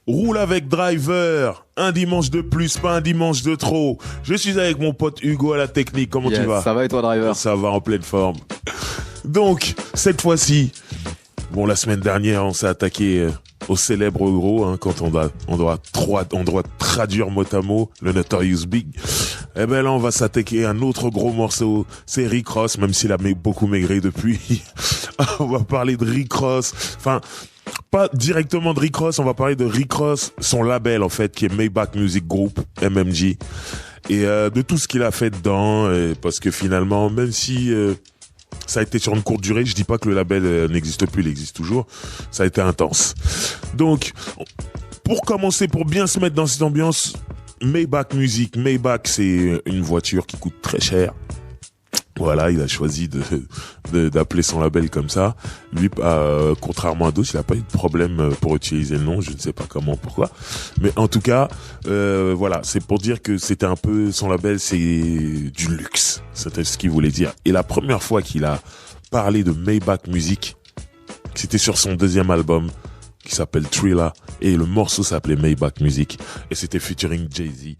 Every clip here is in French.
Roule avec Driver, un dimanche de plus, pas un dimanche de trop. Je suis avec mon pote Hugo à la technique, comment tu vas? Ça va et toi Driver? Ça va en pleine forme. Donc, cette fois-ci, bon, la semaine dernière, on s'est attaqué au célèbre gros, hein, quand on doit traduire mot à mot le Notorious Big. Eh ben là, on va s'attaquer à un autre gros morceau, c'est Rick Ross, même s'il a beaucoup maigri depuis. On va parler de Rick Ross, enfin, pas directement de Rick Ross, on va parler de Rick Ross, son label en fait, qui est Maybach Music Group, MMG, et de tout ce qu'il a fait dedans, parce que finalement, même si ça a été sur une courte durée, je dis pas que le label n'existe plus, il existe toujours, ça a été intense. Donc, pour commencer, pour bien se mettre dans cette ambiance, Maybach Music, Maybach c'est une voiture qui coûte très cher. Voilà, il a choisi d'appeler son label comme ça. Lui, contrairement à d'autres, il n'a pas eu de problème pour utiliser le nom. Je ne sais pas comment, pourquoi. Mais en tout cas, voilà, c'est pour dire que c'était un peu son label, c'est du luxe. C'était ce qu'il voulait dire. Et la première fois qu'il a parlé de Maybach Music, c'était sur son deuxième album qui s'appelle Thriller. Et le morceau s'appelait Maybach Music. Et c'était featuring Jay-Z.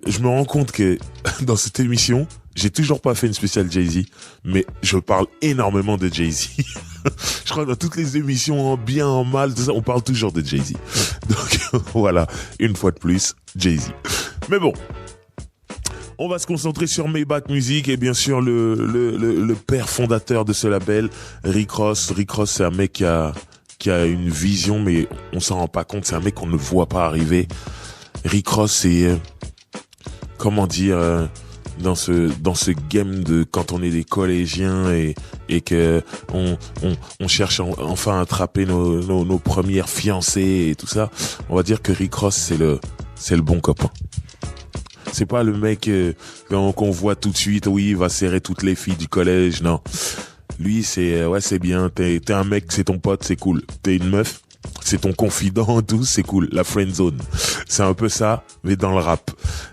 Je me rends compte que dans cette émission, j'ai toujours pas fait une spéciale Jay-Z, mais je parle énormément de Jay-Z. Je crois que dans toutes les émissions, en bien, en mal, tout ça, on parle toujours de Jay-Z. Donc voilà, une fois de plus, Jay-Z. Mais bon, on va se concentrer sur Maybach Music et bien sûr le père fondateur de ce label, Rick Ross. Rick Ross, c'est un mec qui a une vision, mais on s'en rend pas compte. C'est un mec qu'on ne voit pas arriver. Rick Ross, c'est comment dire, dans ce game de quand on est des collégiens et que on cherche enfin à attraper nos premières fiancées et tout ça, on va dire que Rick Ross c'est le bon copain. C'est pas le mec qu'on voit tout de suite, oui, il va serrer toutes les filles du collège, non. Lui, c'est bien, t'es un mec, c'est ton pote, c'est cool. T'es une meuf, c'est ton confident, tout, c'est cool. La friend zone. C'est un peu ça, mais dans le rap.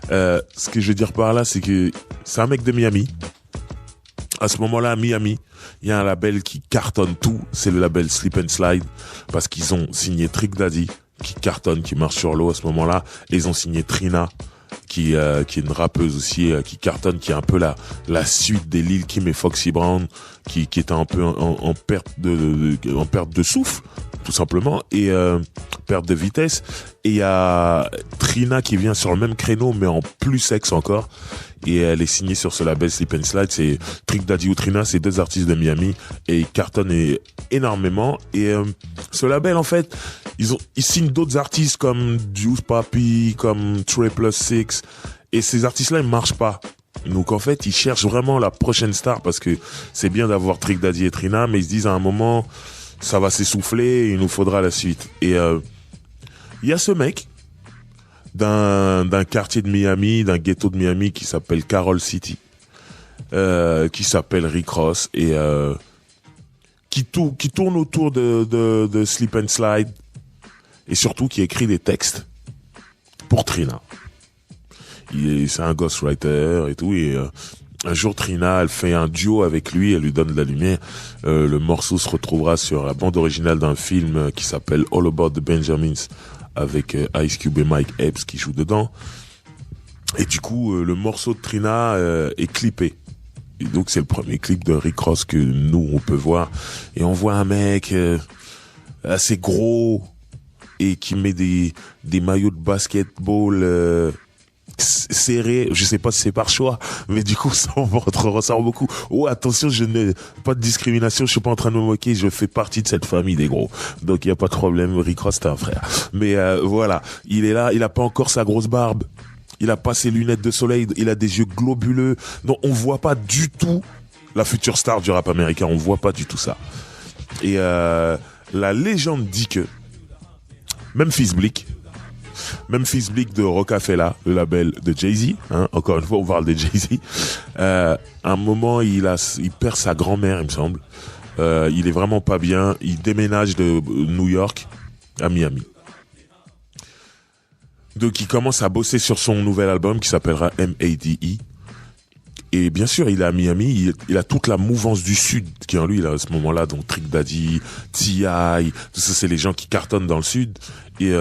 Ce que je veux dire par là, c'est que c'est un mec de Miami. À ce moment-là, à Miami, il y a un label qui cartonne tout. C'est le label Slip and Slide. Parce qu'ils ont signé Trick Daddy, qui cartonne, qui marche sur l'eau à ce moment-là. Et ils ont signé Trina, qui est une rappeuse aussi, qui cartonne, qui est un peu la suite des Lil Kim et Foxy Brown, qui était un peu en perte en perte de souffle, tout simplement, et perte de vitesse. Et il y a Trina qui vient sur le même créneau, mais en plus sexe encore. Et elle est signée sur ce label Slip and Slide. C'est Trick Daddy ou Trina, c'est deux artistes de Miami. Et ils cartonnent énormément. Et ce label, en fait, ils signent d'autres artistes comme Juice Papi, comme Trey Plus Six. Et ces artistes-là, ils marchent pas. Donc en fait, ils cherchent vraiment la prochaine star parce que c'est bien d'avoir Trick Daddy et Trina, mais ils se disent à un moment, ça va s'essouffler et il nous faudra la suite. Et il y a ce mec d'un quartier de Miami, d'un ghetto de Miami qui s'appelle Carol City, qui s'appelle Rick Ross et qui tourne autour de Slip and Slide et surtout qui écrit des textes pour Trina. C'est un ghostwriter et tout, et un jour Trina, elle fait un duo avec lui, elle lui donne de la lumière. Le morceau se retrouvera sur la bande originale d'un film qui s'appelle All About the Benjamins, avec Ice Cube et Mike Epps qui jouent dedans. Et du coup, le morceau de Trina est clippé. Et donc c'est le premier clip de Rick Ross que nous on peut voir. Et on voit un mec assez gros et qui met des maillots de basketball serré, je sais pas si c'est par choix, mais du coup ça on ressort beaucoup. Oh attention, je n'ai pas de discrimination, je suis pas en train de me moquer, je fais partie de cette famille des gros, donc il y a pas de problème. Rick Ross c'est un frère, mais voilà, il est là, il a pas encore sa grosse barbe, il a pas ses lunettes de soleil, il a des yeux globuleux, donc on voit pas du tout la future star du rap américain, on voit pas du tout ça. Et la légende dit que Memphis Bleek de Rockefeller, le label de Jay-Z, hein, encore une fois on parle de Jay-Z, à un moment il perd sa grand-mère il me semble, il est vraiment pas bien, il déménage de New York à Miami. Donc il commence à bosser sur son nouvel album qui s'appellera M.A.D.E. Et bien sûr, il est à Miami, il a toute la mouvance du Sud qui est en lui, là, à ce moment-là, donc Trick Daddy, T.I., tout ça, c'est les gens qui cartonnent dans le Sud. Et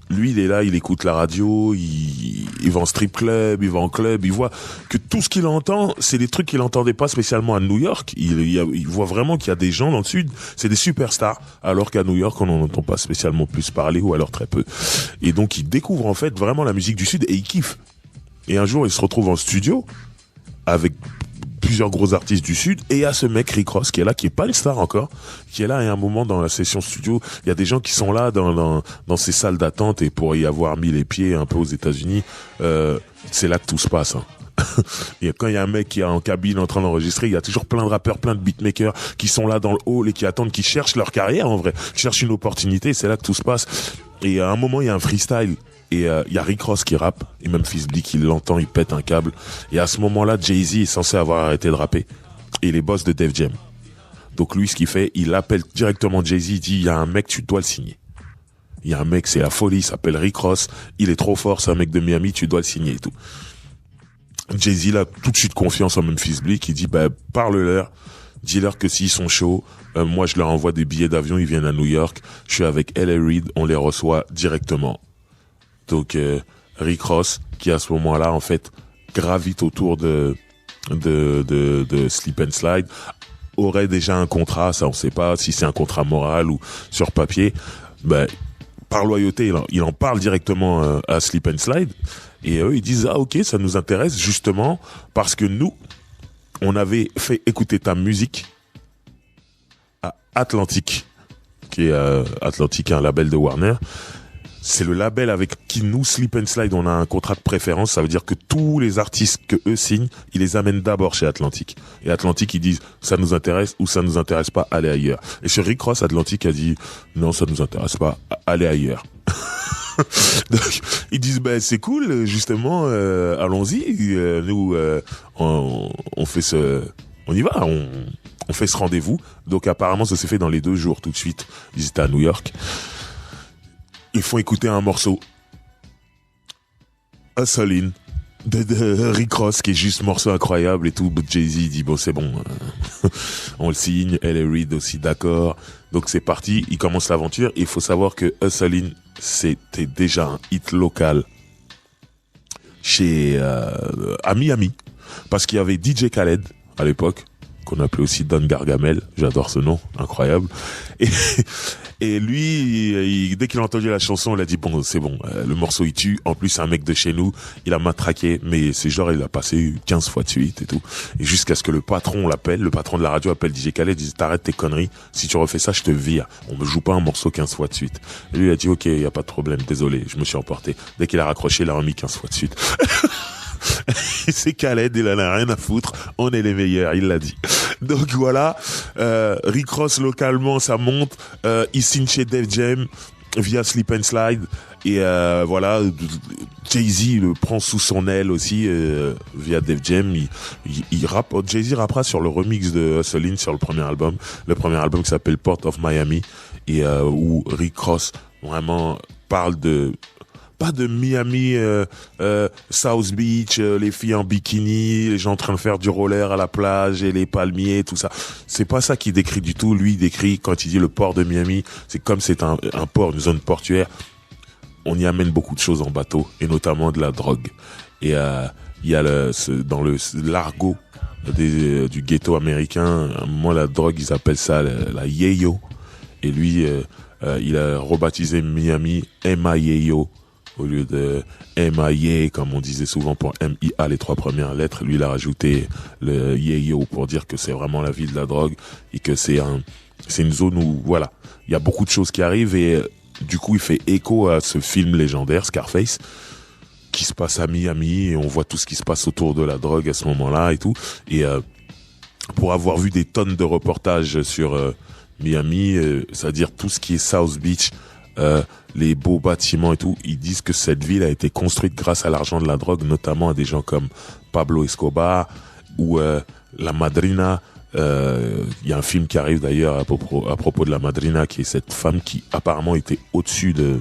lui, il est là, il écoute la radio, il va en strip club, il va en club, il voit que tout ce qu'il entend, c'est des trucs qu'il entendait pas spécialement à New York. Il voit vraiment qu'il y a des gens dans le Sud, c'est des superstars, alors qu'à New York, on n'en entend pas spécialement plus parler, ou alors très peu. Et donc, il découvre en fait vraiment la musique du Sud et il kiffe. Et un jour, il se retrouve en studio avec plusieurs gros artistes du Sud, et il y a ce mec Rick Ross qui est là, qui est pas une star encore, qui est là, et à un moment dans la session studio, il y a des gens qui sont là dans ces salles d'attente, et pour y avoir mis les pieds un peu aux États-Unis, c'est là que tout se passe, hein. Et quand il y a un mec qui est en cabine en train d'enregistrer, il y a toujours plein de rappeurs, plein de beatmakers qui sont là dans le hall et qui attendent, qui cherchent leur carrière en vrai, qui cherchent une opportunité, c'est là que tout se passe. Et à un moment, il y a un freestyle. Et il y a Rick Ross qui rappe, et Memphis Bleek, il l'entend, il pète un câble. Et à ce moment-là, Jay-Z est censé avoir arrêté de rapper. Et il est boss de Def Jam. Donc lui, ce qu'il fait, il appelle directement Jay-Z, il dit, il y a un mec, tu dois le signer. Il y a un mec, c'est la folie, il s'appelle Rick Ross, il est trop fort, c'est un mec de Miami, tu dois le signer et tout. Jay-Z, là, tout de suite confiance en Memphis Bleek, il dit, parle-leur, dis-leur que s'ils sont chauds, moi je leur envoie des billets d'avion, ils viennent à New York, je suis avec L.A. Reid, on les reçoit directement. Donc Rick Ross, qui à ce moment-là en fait gravite autour de Slip and Slide, aurait déjà un contrat, ça on sait pas si c'est un contrat moral ou sur papier. Par loyauté, il en parle directement à Slip and Slide, et eux ils disent ah ok, ça nous intéresse justement parce que nous on avait fait écouter ta musique à Atlantic, qui est Atlantic, un label de Warner. C'est le label avec qui nous, Slip and Slide, on a un contrat de préférence. Ça veut dire que tous les artistes que eux signent, ils les amènent d'abord chez Atlantic. Et Atlantic, ils disent, ça nous intéresse ou ça nous intéresse pas, allez ailleurs. Et chez Rick Ross, Atlantic a dit, non, ça nous intéresse pas, allez ailleurs. Donc, ils disent, c'est cool, justement, allons-y. Nous, on fait on y va, on fait ce rendez-vous. Donc apparemment, ça s'est fait dans les 2 jours, tout de suite. Ils étaient à New York. Ils font écouter un morceau, Hustlin', de Rick Ross, qui est juste morceau incroyable et tout. Jay-Z dit bon, c'est bon, on le signe. L.A. Reid aussi d'accord. Donc c'est parti, il commence l'aventure. Il faut savoir que Hustlin', c'était déjà un hit local à Miami, parce qu'il y avait DJ Khaled à l'époque, qu'on appelait aussi Don Gargamel, j'adore ce nom, incroyable. Et lui, dès qu'il a entendu la chanson, il a dit bon, c'est bon, le morceau il tue. En plus, c'est un mec de chez nous, il a matraqué, mais c'est genre il a passé 15 fois de suite et tout. Et jusqu'à ce que le patron l'appelle, le patron de la radio appelle DJ Khaled, il dit t'arrêtes tes conneries, si tu refais ça, je te vire. On me joue pas un morceau 15 fois de suite. Et lui il a dit ok, y a pas de problème, désolé, je me suis emporté. Dès qu'il a raccroché, il a remis 15 fois de suite. C'est Khaled, il en a rien à foutre, on est les meilleurs, il l'a dit. Donc voilà, Rick Ross localement ça monte, il signe chez Def Jam via Slip and Slide, et voilà, Jay-Z le prend sous son aile aussi via Def Jam. Il rappe, Jay-Z rappera sur le remix de Hustlin' sur le premier album qui s'appelle Port of Miami, et où Rick Ross vraiment parle pas de Miami, South Beach, les filles en bikini, les gens en train de faire du roller à la plage et les palmiers, tout ça. C'est pas ça qu'il décrit du tout. Lui, il décrit, quand il dit le port de Miami, c'est comme c'est un port, une zone portuaire. On y amène beaucoup de choses en bateau, et notamment de la drogue. Et il y a dans l'argot du ghetto américain, à un moment, la drogue, ils appellent ça la yayo. Et lui, il a rebaptisé Miami M.I.A.Y.O. Au lieu de M.I.A., comme on disait souvent pour M.I.A., les 3 premières lettres, lui, il a rajouté le Yayo pour dire que c'est vraiment la ville de la drogue, et que c'est une zone où, voilà, il y a beaucoup de choses qui arrivent, et du coup, il fait écho à ce film légendaire, Scarface, qui se passe à Miami, et on voit tout ce qui se passe autour de la drogue à ce moment-là et tout. Et pour avoir vu des tonnes de reportages sur Miami, c'est-à-dire tout ce qui est South Beach, les beaux bâtiments et tout, ils disent que cette ville a été construite grâce à l'argent de la drogue, notamment à des gens comme Pablo Escobar ou la Madrina. Il y a un film qui arrive d'ailleurs à propos de la Madrina, qui est cette femme qui apparemment était au-dessus de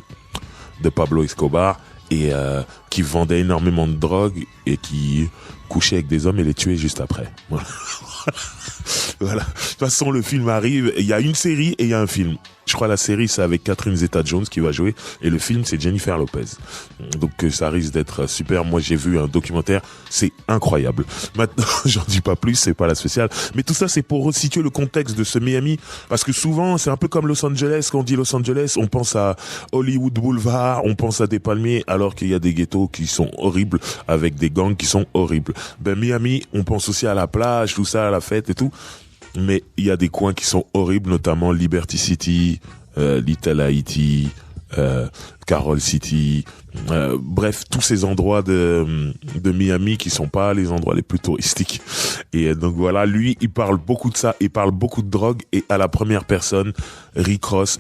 Pablo Escobar, et qui vendait énormément de drogue et qui couchait avec des hommes et les tuait juste après. Voilà. Voilà. De toute façon, le film arrive. Il y a une série et il y a un film. Je crois la série c'est avec Catherine Zeta-Jones qui va jouer et le film c'est Jennifer Lopez. Donc ça risque d'être super. Moi j'ai vu un documentaire, c'est incroyable. Maintenant j'en dis pas plus, c'est pas la spéciale. Mais tout ça c'est pour resituer le contexte de ce Miami parce que souvent c'est un peu comme Los Angeles. Quand on dit Los Angeles, on pense à Hollywood Boulevard, on pense à des palmiers alors qu'il y a des ghettos qui sont horribles avec des gangs qui sont horribles. Ben Miami, on pense aussi à la plage, tout ça, à la fête et tout. Mais il y a des coins qui sont horribles, notamment Liberty City, Little Haiti, Carol City, bref, tous ces endroits de Miami qui sont pas les endroits les plus touristiques. Et donc voilà, lui, il parle beaucoup de ça, il parle beaucoup de drogue, et à la première personne, Rick Ross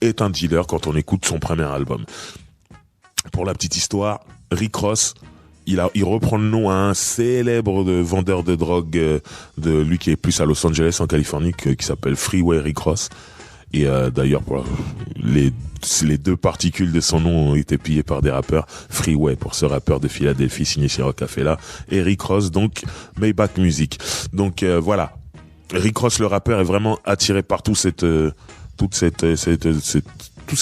est un dealer quand on écoute son premier album. Pour la petite histoire, Rick Ross, il reprend le nom à un célèbre vendeur de drogue de lui qui est plus à Los Angeles en Californie qui s'appelle Freeway Rick Ross. Et d'ailleurs les deux particules de son nom ont été pillées par des rappeurs. Freeway pour ce rappeur de Philadelphie signé chez Rockefeller et Rick Ross donc Maybach Music. Donc voilà, Rick Ross le rappeur est vraiment attiré par tout ce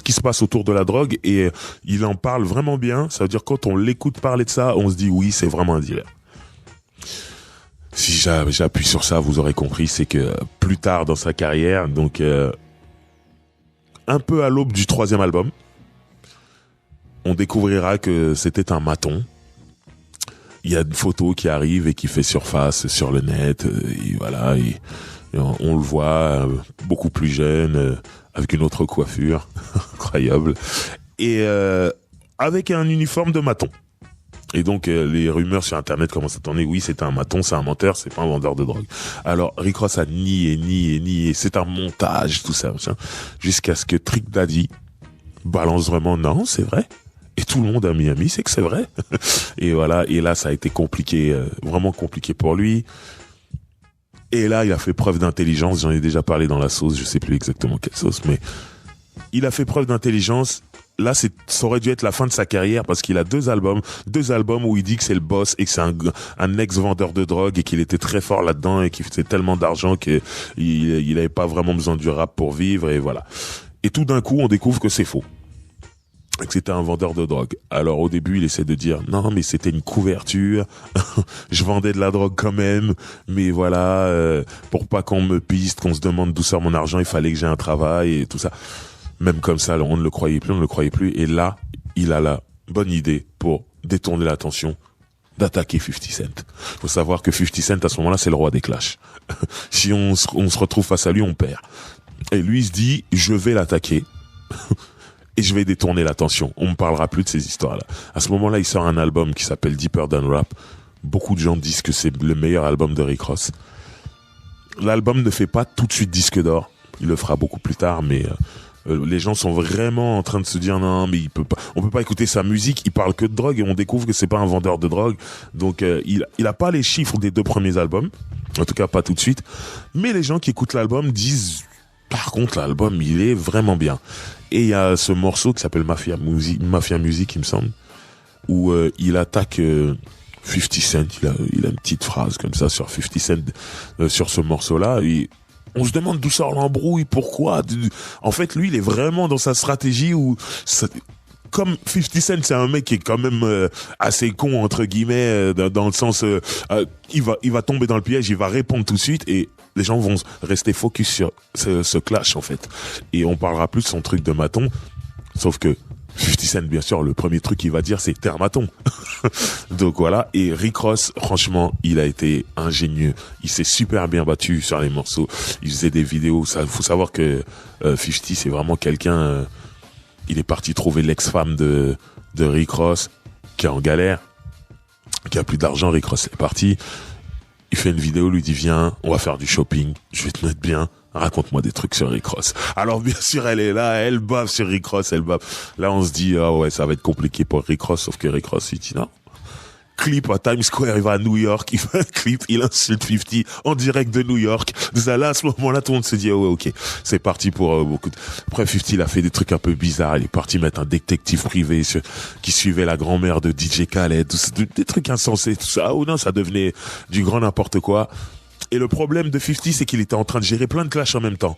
qui se passe autour de la drogue et il en parle vraiment bien. Ça veut dire quand on l'écoute parler de ça, on se dit oui, c'est vraiment un dealer. Si j'appuie sur ça, vous aurez compris, c'est que plus tard dans sa carrière, donc un peu à l'aube du 3e album, on découvrira que c'était un maton. Il y a une photo qui arrive et qui fait surface sur le net, et voilà, et on le voit beaucoup plus jeune, avec une autre coiffure, incroyable, et avec un uniforme de maton. Et donc les rumeurs sur internet commencent à tourner, oui c'est un maton, c'est un menteur, c'est pas un vendeur de drogue. Alors Rick Ross a nié, c'est un montage, tout ça, jusqu'à ce que Trick Daddy balance vraiment, non c'est vrai. Et tout le monde à Miami sait que c'est vrai. Et voilà, et là ça a été compliqué, vraiment compliqué pour lui. Et là, il a fait preuve d'intelligence. J'en ai déjà parlé dans la sauce. Je sais plus exactement quelle sauce, mais il a fait preuve d'intelligence. Là, ça aurait dû être la fin de sa carrière parce qu'il a deux albums où il dit que c'est le boss et que c'est un ex-vendeur de drogue et qu'il était très fort là-dedans et qu'il faisait tellement d'argent qu'il avait pas vraiment besoin du rap pour vivre et voilà. Et tout d'un coup, on découvre que c'est faux. Que c'était un vendeur de drogue. Alors au début, il essaie de dire non, mais c'était une couverture. Je vendais de la drogue quand même, mais voilà, pour pas qu'on me piste, qu'on se demande d'où sort mon argent, il fallait que j'ai un travail et tout ça. Même comme ça, on ne le croyait plus. Et là, il a la bonne idée pour détourner l'attention d'attaquer 50 Cent. Faut savoir que 50 Cent à ce moment-là, c'est le roi des clashs. Si on se retrouve face à lui, on perd. Et lui, il se dit, je vais l'attaquer. Et je vais détourner l'attention. On me parlera plus de ces histoires-là. À ce moment-là, il sort un album qui s'appelle Deeper Than Rap. Beaucoup de gens disent que c'est le meilleur album de Rick Ross. L'album ne fait pas tout de suite disque d'or. Il le fera beaucoup plus tard, mais les gens sont vraiment en train de se dire non, mais on peut pas écouter sa musique. Il parle que de drogue et on découvre que c'est pas un vendeur de drogue. Donc il a pas les chiffres des 2 premiers albums. En tout cas, pas tout de suite. Mais les gens qui écoutent l'album disent par contre, l'album, il est vraiment bien. Et il y a ce morceau qui s'appelle Mafia Music, il me semble, où il attaque 50 Cent. Il a une petite phrase comme ça sur 50 Cent, sur ce morceau-là. Et on se demande d'où sort l'embrouille, pourquoi. En fait, lui, il est vraiment dans sa stratégie où... Comme 50 Cent, c'est un mec qui est quand même assez con, entre guillemets, dans le sens... il va tomber dans le piège, il va répondre tout de suite et les gens vont rester focus sur ce clash, en fait. Et on parlera plus de son truc de maton, sauf que 50 Cent, bien sûr, le premier truc qu'il va dire, c'est « t'es un maton ». Donc voilà, et Rick Ross, franchement, il a été ingénieux. Il s'est super bien battu sur les morceaux. Il faisait des vidéos. Faut savoir que 50, c'est vraiment quelqu'un... il est parti trouver l'ex-femme de Rick Ross, qui est en galère, qui a plus d'argent. Rick Ross est parti. Il fait une vidéo, lui dit viens, on va faire du shopping, je vais te mettre bien, raconte-moi des trucs sur Rick Ross. Alors bien sûr, elle est là, elle bave sur Rick Ross, elle bave. Là, on se dit ah ouais, ça va être compliqué pour Rick Ross, sauf que Rick Ross, il dit non. clip à Times Square, il va à New York, il fait un clip, il insulte 50 en direct de New York. Là, à ce moment-là, tout le monde se dit, ouais, ok, c'est parti pour beaucoup de... Après, 50, il a fait des trucs un peu bizarres. Il est parti mettre un détective privé qui suivait la grand-mère de DJ Khaled, des trucs insensés, tout ça. Oh non, ça devenait du grand n'importe quoi. Et le problème de 50, c'est qu'il était en train de gérer plein de clashs en même temps.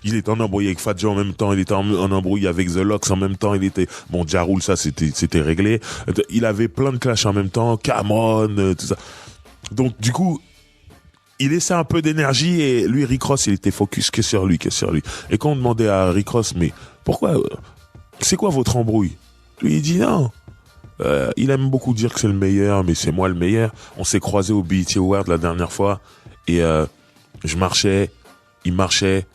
Il était en embrouille avec Fat Joe en même temps, il était en embrouille avec The Lox en même temps, bon, Ja Rule, ça, c'était réglé. Il avait plein de clashs en même temps, Cameron, tout ça. Donc, du coup, il laissait un peu d'énergie et lui, Rick Ross, il était focus que sur lui. Et quand on demandait à Rick Ross, mais pourquoi, c'est quoi votre embrouille? Lui, il dit non. Il aime beaucoup dire que c'est le meilleur, mais c'est moi le meilleur. On s'est croisés au BET Award la dernière fois et je marchais, il marchait,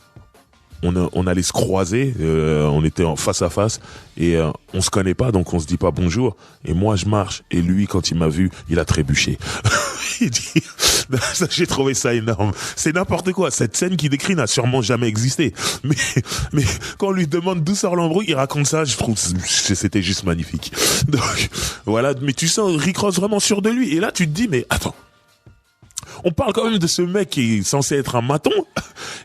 on allait se croiser, on était en face à face et on se connaît pas, donc on se dit pas bonjour. Et moi je marche et lui quand il m'a vu, il a trébuché. Il dit, j'ai trouvé ça énorme. C'est n'importe quoi. Cette scène qu'il décrit n'a sûrement jamais existé. Mais quand on lui demande d'où sort l'embrouille, il raconte ça. Je trouve que c'était juste magnifique. Donc voilà. Mais tu sens Rick Ross vraiment sûr de lui. Et là, tu te dis, mais attends. On parle quand même de ce mec qui est censé être un maton.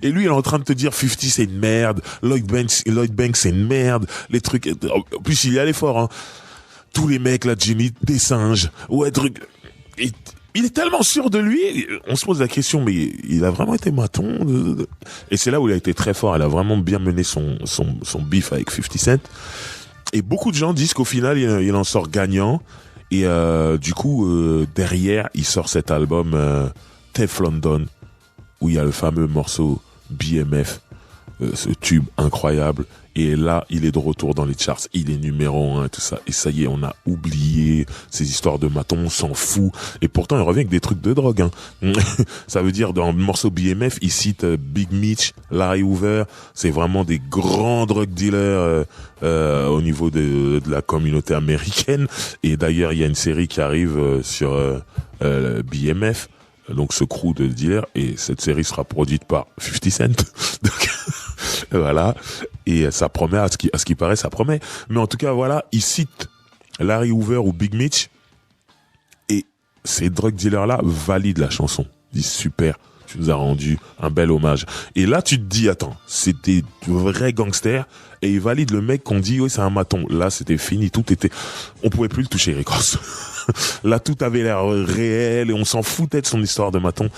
Et lui, il est en train de te dire 50 c'est une merde. Lloyd Banks c'est une merde. Les trucs. En plus, il y allait fort. Hein. Tous les mecs là, Jimmy, des singes. Ouais, truc. Il est tellement sûr de lui, on se pose la question, mais il a vraiment été maton. Et c'est là où il a été très fort. Il a vraiment bien mené son beef avec 50 Cent. Et beaucoup de gens disent qu'au final, il en sort gagnant. Et du coup, derrière, il sort cet album Teflon Don, où il y a le fameux morceau BMF, ce tube incroyable. Et là, il est de retour dans les charts. Il est numéro 1 et tout ça. Et ça y est, on a oublié ces histoires de maton, on s'en fout. Et pourtant, il revient avec des trucs de drogue. Hein. Ça veut dire, dans le morceau BMF, il cite Big Meech, Larry Hoover. C'est vraiment des grands drug dealers au niveau de la communauté américaine. Et d'ailleurs, il y a une série qui arrive sur BMF. Donc ce crew de dealers, et cette série sera produite par 50 Cent. Donc voilà, et ça promet, à ce qui paraît, ça promet. Mais en tout cas, voilà, il cite Larry Hoover ou Big Meech, et ces drug dealers-là valident la chanson. Ils disent super, tu nous as rendu un bel hommage. Et là, tu te dis, attends, c'était vrais gangsters, et ils valident le mec qu'on dit, oui, c'est un maton. Là, c'était fini, on pouvait plus le toucher, Rick Ross. Là, tout avait l'air réel et on s'en foutait de son histoire de maton.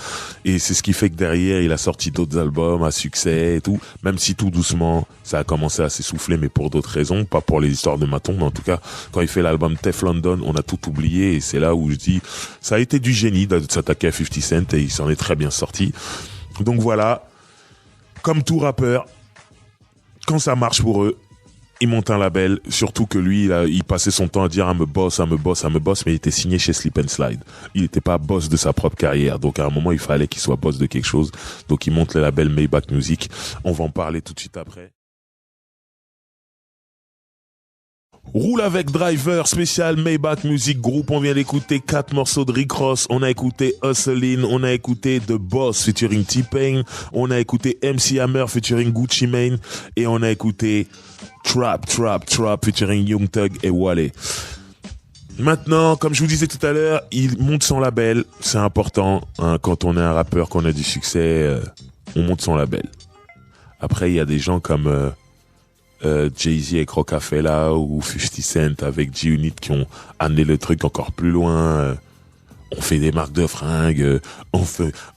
Et c'est ce qui fait que derrière, il a sorti d'autres albums à succès et tout. Même si tout doucement, ça a commencé à s'essouffler, mais pour d'autres raisons, pas pour les histoires de maton. Mais en tout cas, quand il fait l'album Teflon Don, on a tout oublié. Et c'est là où je dis, ça a été du génie de s'attaquer à 50 Cent et il s'en est très bien sorti. Donc voilà, comme tout rappeur, quand ça marche pour eux, il monte un label, surtout que lui, il passait son temps à dire I'm a boss, mais il était signé chez Slip and Slide. Il n'était pas boss de sa propre carrière, donc à un moment, il fallait qu'il soit boss de quelque chose. Donc il monte le label Maybach Music. On va en parler tout de suite après. Roule avec Driver, spécial Maybach Music Group. On vient d'écouter 4 morceaux de Rick Ross. On a écouté Hustlin', on a écouté The Boss featuring T-Pain, on a écouté MC Hammer featuring Gucci Mane et on a écouté Trap featuring Young Thug et Wale. Maintenant, comme je vous disais tout à l'heure, il monte son label. C'est important, hein, quand on est un rappeur, qu'on a du succès, on monte son label. Après, il y a des gens comme Jay-Z avec Rockefeller ou 50 Cent avec G-Unit qui ont amené le truc encore plus loin. On fait des marques de fringues,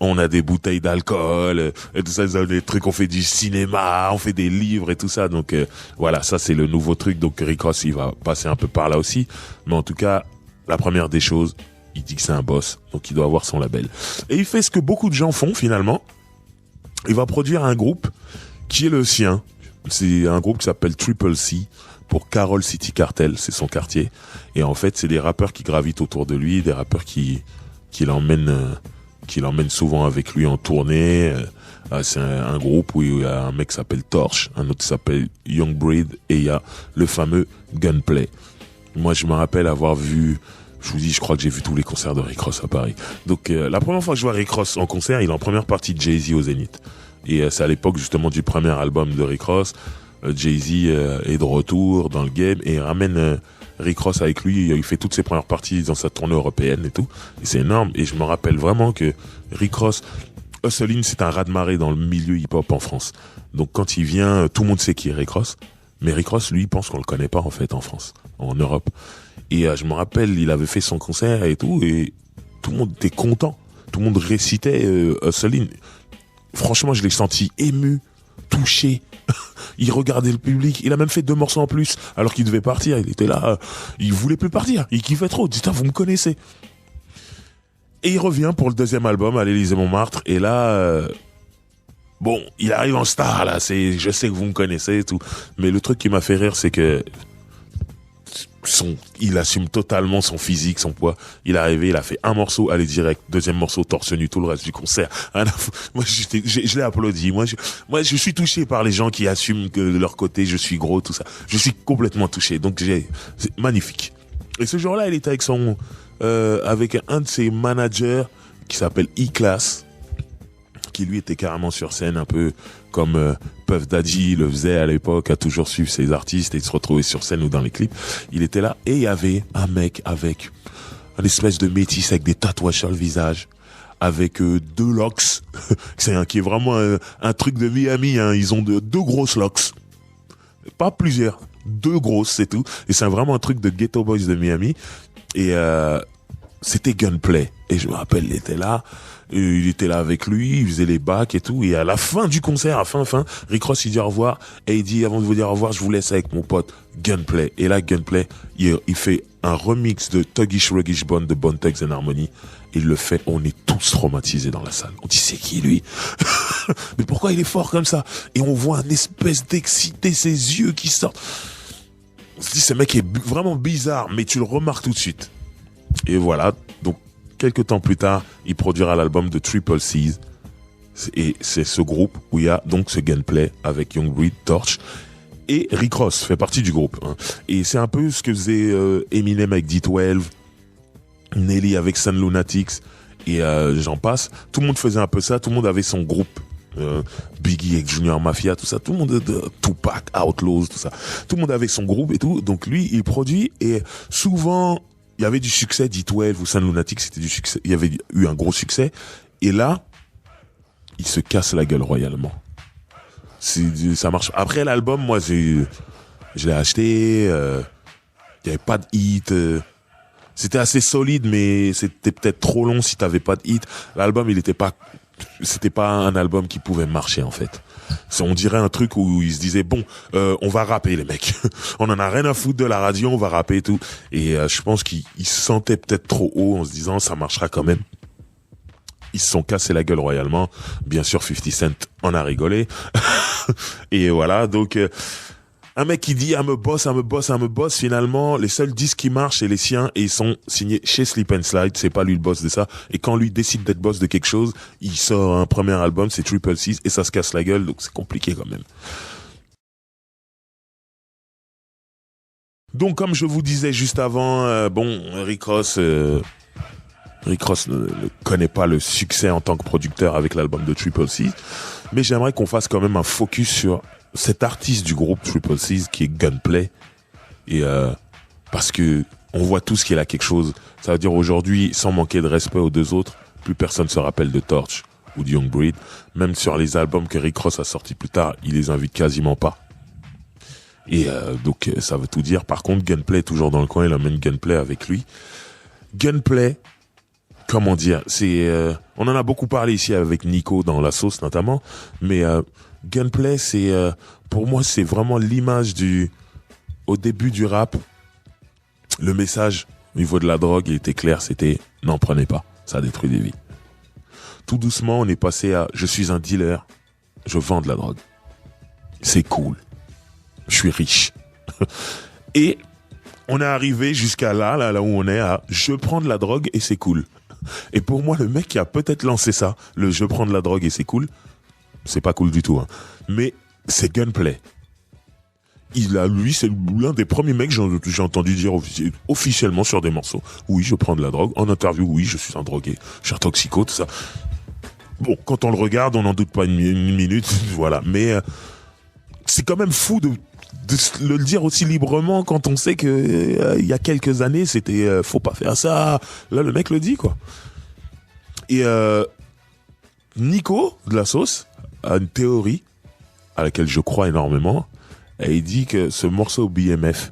on a des bouteilles d'alcool, et tout ça, des trucs, on fait du cinéma, on fait des livres et tout ça. Donc voilà, ça c'est le nouveau truc. Donc Rick Ross, il va passer un peu par là aussi. Mais en tout cas, la première des choses, il dit que c'est un boss, donc il doit avoir son label. Et il fait ce que beaucoup de gens font finalement. Il va produire un groupe qui est le sien. C'est un groupe qui s'appelle Triple C, pour Carol City Cartel, c'est son quartier. Et en fait, c'est des rappeurs qui gravitent autour de lui, des rappeurs qui l'emmènent souvent avec lui en tournée. C'est un groupe où il y a un mec qui s'appelle Torch, un autre qui s'appelle Young Breed, et il y a le fameux Gunplay. Moi, je me rappelle avoir vu, je vous dis, je crois que j'ai vu tous les concerts de Rick Ross à Paris. Donc, la première fois que je vois Rick Ross en concert, il est en première partie de Jay-Z au Zénith. Et c'est à l'époque justement du premier album de Rick Ross. Jay-Z est de retour dans le game et il ramène Rick Ross avec lui, il fait toutes ses premières parties dans sa tournée européenne et tout. Et c'est énorme. Et je me rappelle vraiment que Rick Ross, Hustle In, c'est un raz-de-marée dans le milieu hip-hop en France. Donc quand il vient, tout le monde sait qui est Rick Ross. Mais Rick Ross, lui, il pense qu'on le connaît pas en fait en France, en Europe. Et je me rappelle, il avait fait son concert et tout, et tout le monde était content. Tout le monde récitait Hustle In. Franchement, je l'ai senti ému, touché. Il regardait le public. Il a même fait 2 morceaux en plus, alors qu'il devait partir. Il était là, il voulait plus partir. Il kiffait trop. Putain, vous me connaissez. Et il revient pour le 2e album à l'Élysée-Montmartre. Et là, bon, il arrive en star là. Je sais que vous me connaissez et tout. Mais le truc qui m'a fait rire, c'est que il assume totalement son physique, son poids. Il est arrivé, il a fait un morceau, allez direct, 2e morceau, torse nu, tout le reste du concert. Moi, je l'ai applaudi. Moi, je suis touché par les gens qui assument que de leur côté, je suis gros, tout ça. Je suis complètement touché. Donc, c'est magnifique. Et ce jour-là, il était avec un de ses managers qui s'appelle E-Class, qui lui était carrément sur scène, un peu comme Puff Daddy le faisait à l'époque, à toujours suivre ses artistes et se retrouver sur scène ou dans les clips. Il était là et il y avait un mec avec une espèce de métis avec des tatouages sur le visage, avec 2 locks. Qui est vraiment un truc de Miami. Hein. Ils ont 2 grosses locks, pas plusieurs, 2 grosses, c'est tout. Et c'est vraiment un truc de Ghetto Boys de Miami. Et c'était Gunplay. Et je me rappelle, il était là avec lui, il faisait les bacs et tout. Et à la fin du concert, à fin, Rick Ross, il dit au revoir. Et il dit, avant de vous dire au revoir, je vous laisse avec mon pote Gunplay. Et là, Gunplay, il fait un remix de Thuggish Ruggish Bone de Bone Thugs and Harmony. Il le fait, on est tous traumatisés dans la salle. On dit, c'est qui lui? Mais pourquoi il est fort comme ça? Et on voit un espèce d'excité, ses yeux qui sortent. On se dit, ce mec est vraiment bizarre, mais tu le remarques tout de suite. Et voilà, donc quelques temps plus tard, il produira l'album de Triple C's. Et c'est ce groupe où il y a donc ce Gunplay avec Young Breed, Torch. Et Rick Ross fait partie du groupe. Hein. Et c'est un peu ce que faisait Eminem avec D12, Nelly avec Sun Lunatics, et j'en passe. Tout le monde faisait un peu ça, tout le monde avait son groupe. Biggie avec Junior Mafia, tout ça, tout le monde, Tupac, Outlaws, tout ça. Tout le monde avait son groupe et tout. Donc lui, il produit et souvent, il y avait du succès, D12 ou Sun Lunatics, c'était du succès. Il y avait eu un gros succès. Et là, il se casse la gueule royalement. Ça marche. Après l'album, moi, je l'ai acheté. Il y avait pas de hit. C'était assez solide, mais c'était peut-être trop long si t'avais pas de hit. L'album, c'était pas un album qui pouvait marcher en fait. On dirait un truc où ils se disaient bon, on va rapper les mecs. On en a rien à foutre de la radio, on va rapper et tout. Et je pense qu'ils se sentaient peut-être trop haut en se disant ça marchera quand même. Ils se sont cassés la gueule royalement. Bien sûr, 50 Cent en a rigolé. Et voilà, donc un mec qui dit I'm a boss, finalement, les seuls disques qui marchent, c'est les siens et ils sont signés chez Slip and Slide, c'est pas lui le boss de ça. Et quand lui décide d'être boss de quelque chose, il sort un premier album, c'est Triple C's et ça se casse la gueule, donc c'est compliqué quand même. Donc comme je vous disais juste avant, Rick Ross ne connaît pas le succès en tant que producteur avec l'album de Triple C's, mais j'aimerais qu'on fasse quand même un focus sur cet artiste du groupe Triple C's qui est Gunplay, et parce que on voit tous qu'il a quelque chose. Ça veut dire aujourd'hui, sans manquer de respect aux 2 autres, plus personne se rappelle de Torch ou de Young Breed. Même sur les albums que Rick Ross a sortis plus tard, il les invite quasiment pas. Et donc ça veut tout dire. Par contre, Gunplay est toujours dans le coin, il emmène Gunplay avec lui. Gunplay, comment dire, on en a beaucoup parlé ici avec Nico dans La Sauce notamment, mais Gunplay, pour moi, c'est vraiment l'image au début du rap. Le message au niveau de la drogue, il était clair, c'était n'en prenez pas, ça détruit des vies. Tout doucement, on est passé à je suis un dealer, je vends de la drogue. C'est cool. Je suis riche. Et on est arrivé jusqu'à là où on est à je prends de la drogue et c'est cool. Et pour moi, le mec qui a peut-être lancé ça, le je prends de la drogue et c'est cool, c'est pas cool du tout, hein. Mais c'est Gunplay. Lui, c'est l'un des premiers mecs que j'ai entendu dire officiellement sur des morceaux. Oui, je prends de la drogue. En interview, oui, je suis un drogué. Je suis un toxico, tout ça. Bon, quand on le regarde, on n'en doute pas une minute, voilà. Mais c'est quand même fou de le dire aussi librement quand on sait que il y a quelques années c'était faut pas faire ça. Là le mec le dit quoi. Et Nico de la sauce a une théorie à laquelle je crois énormément. Et il dit que ce morceau BMF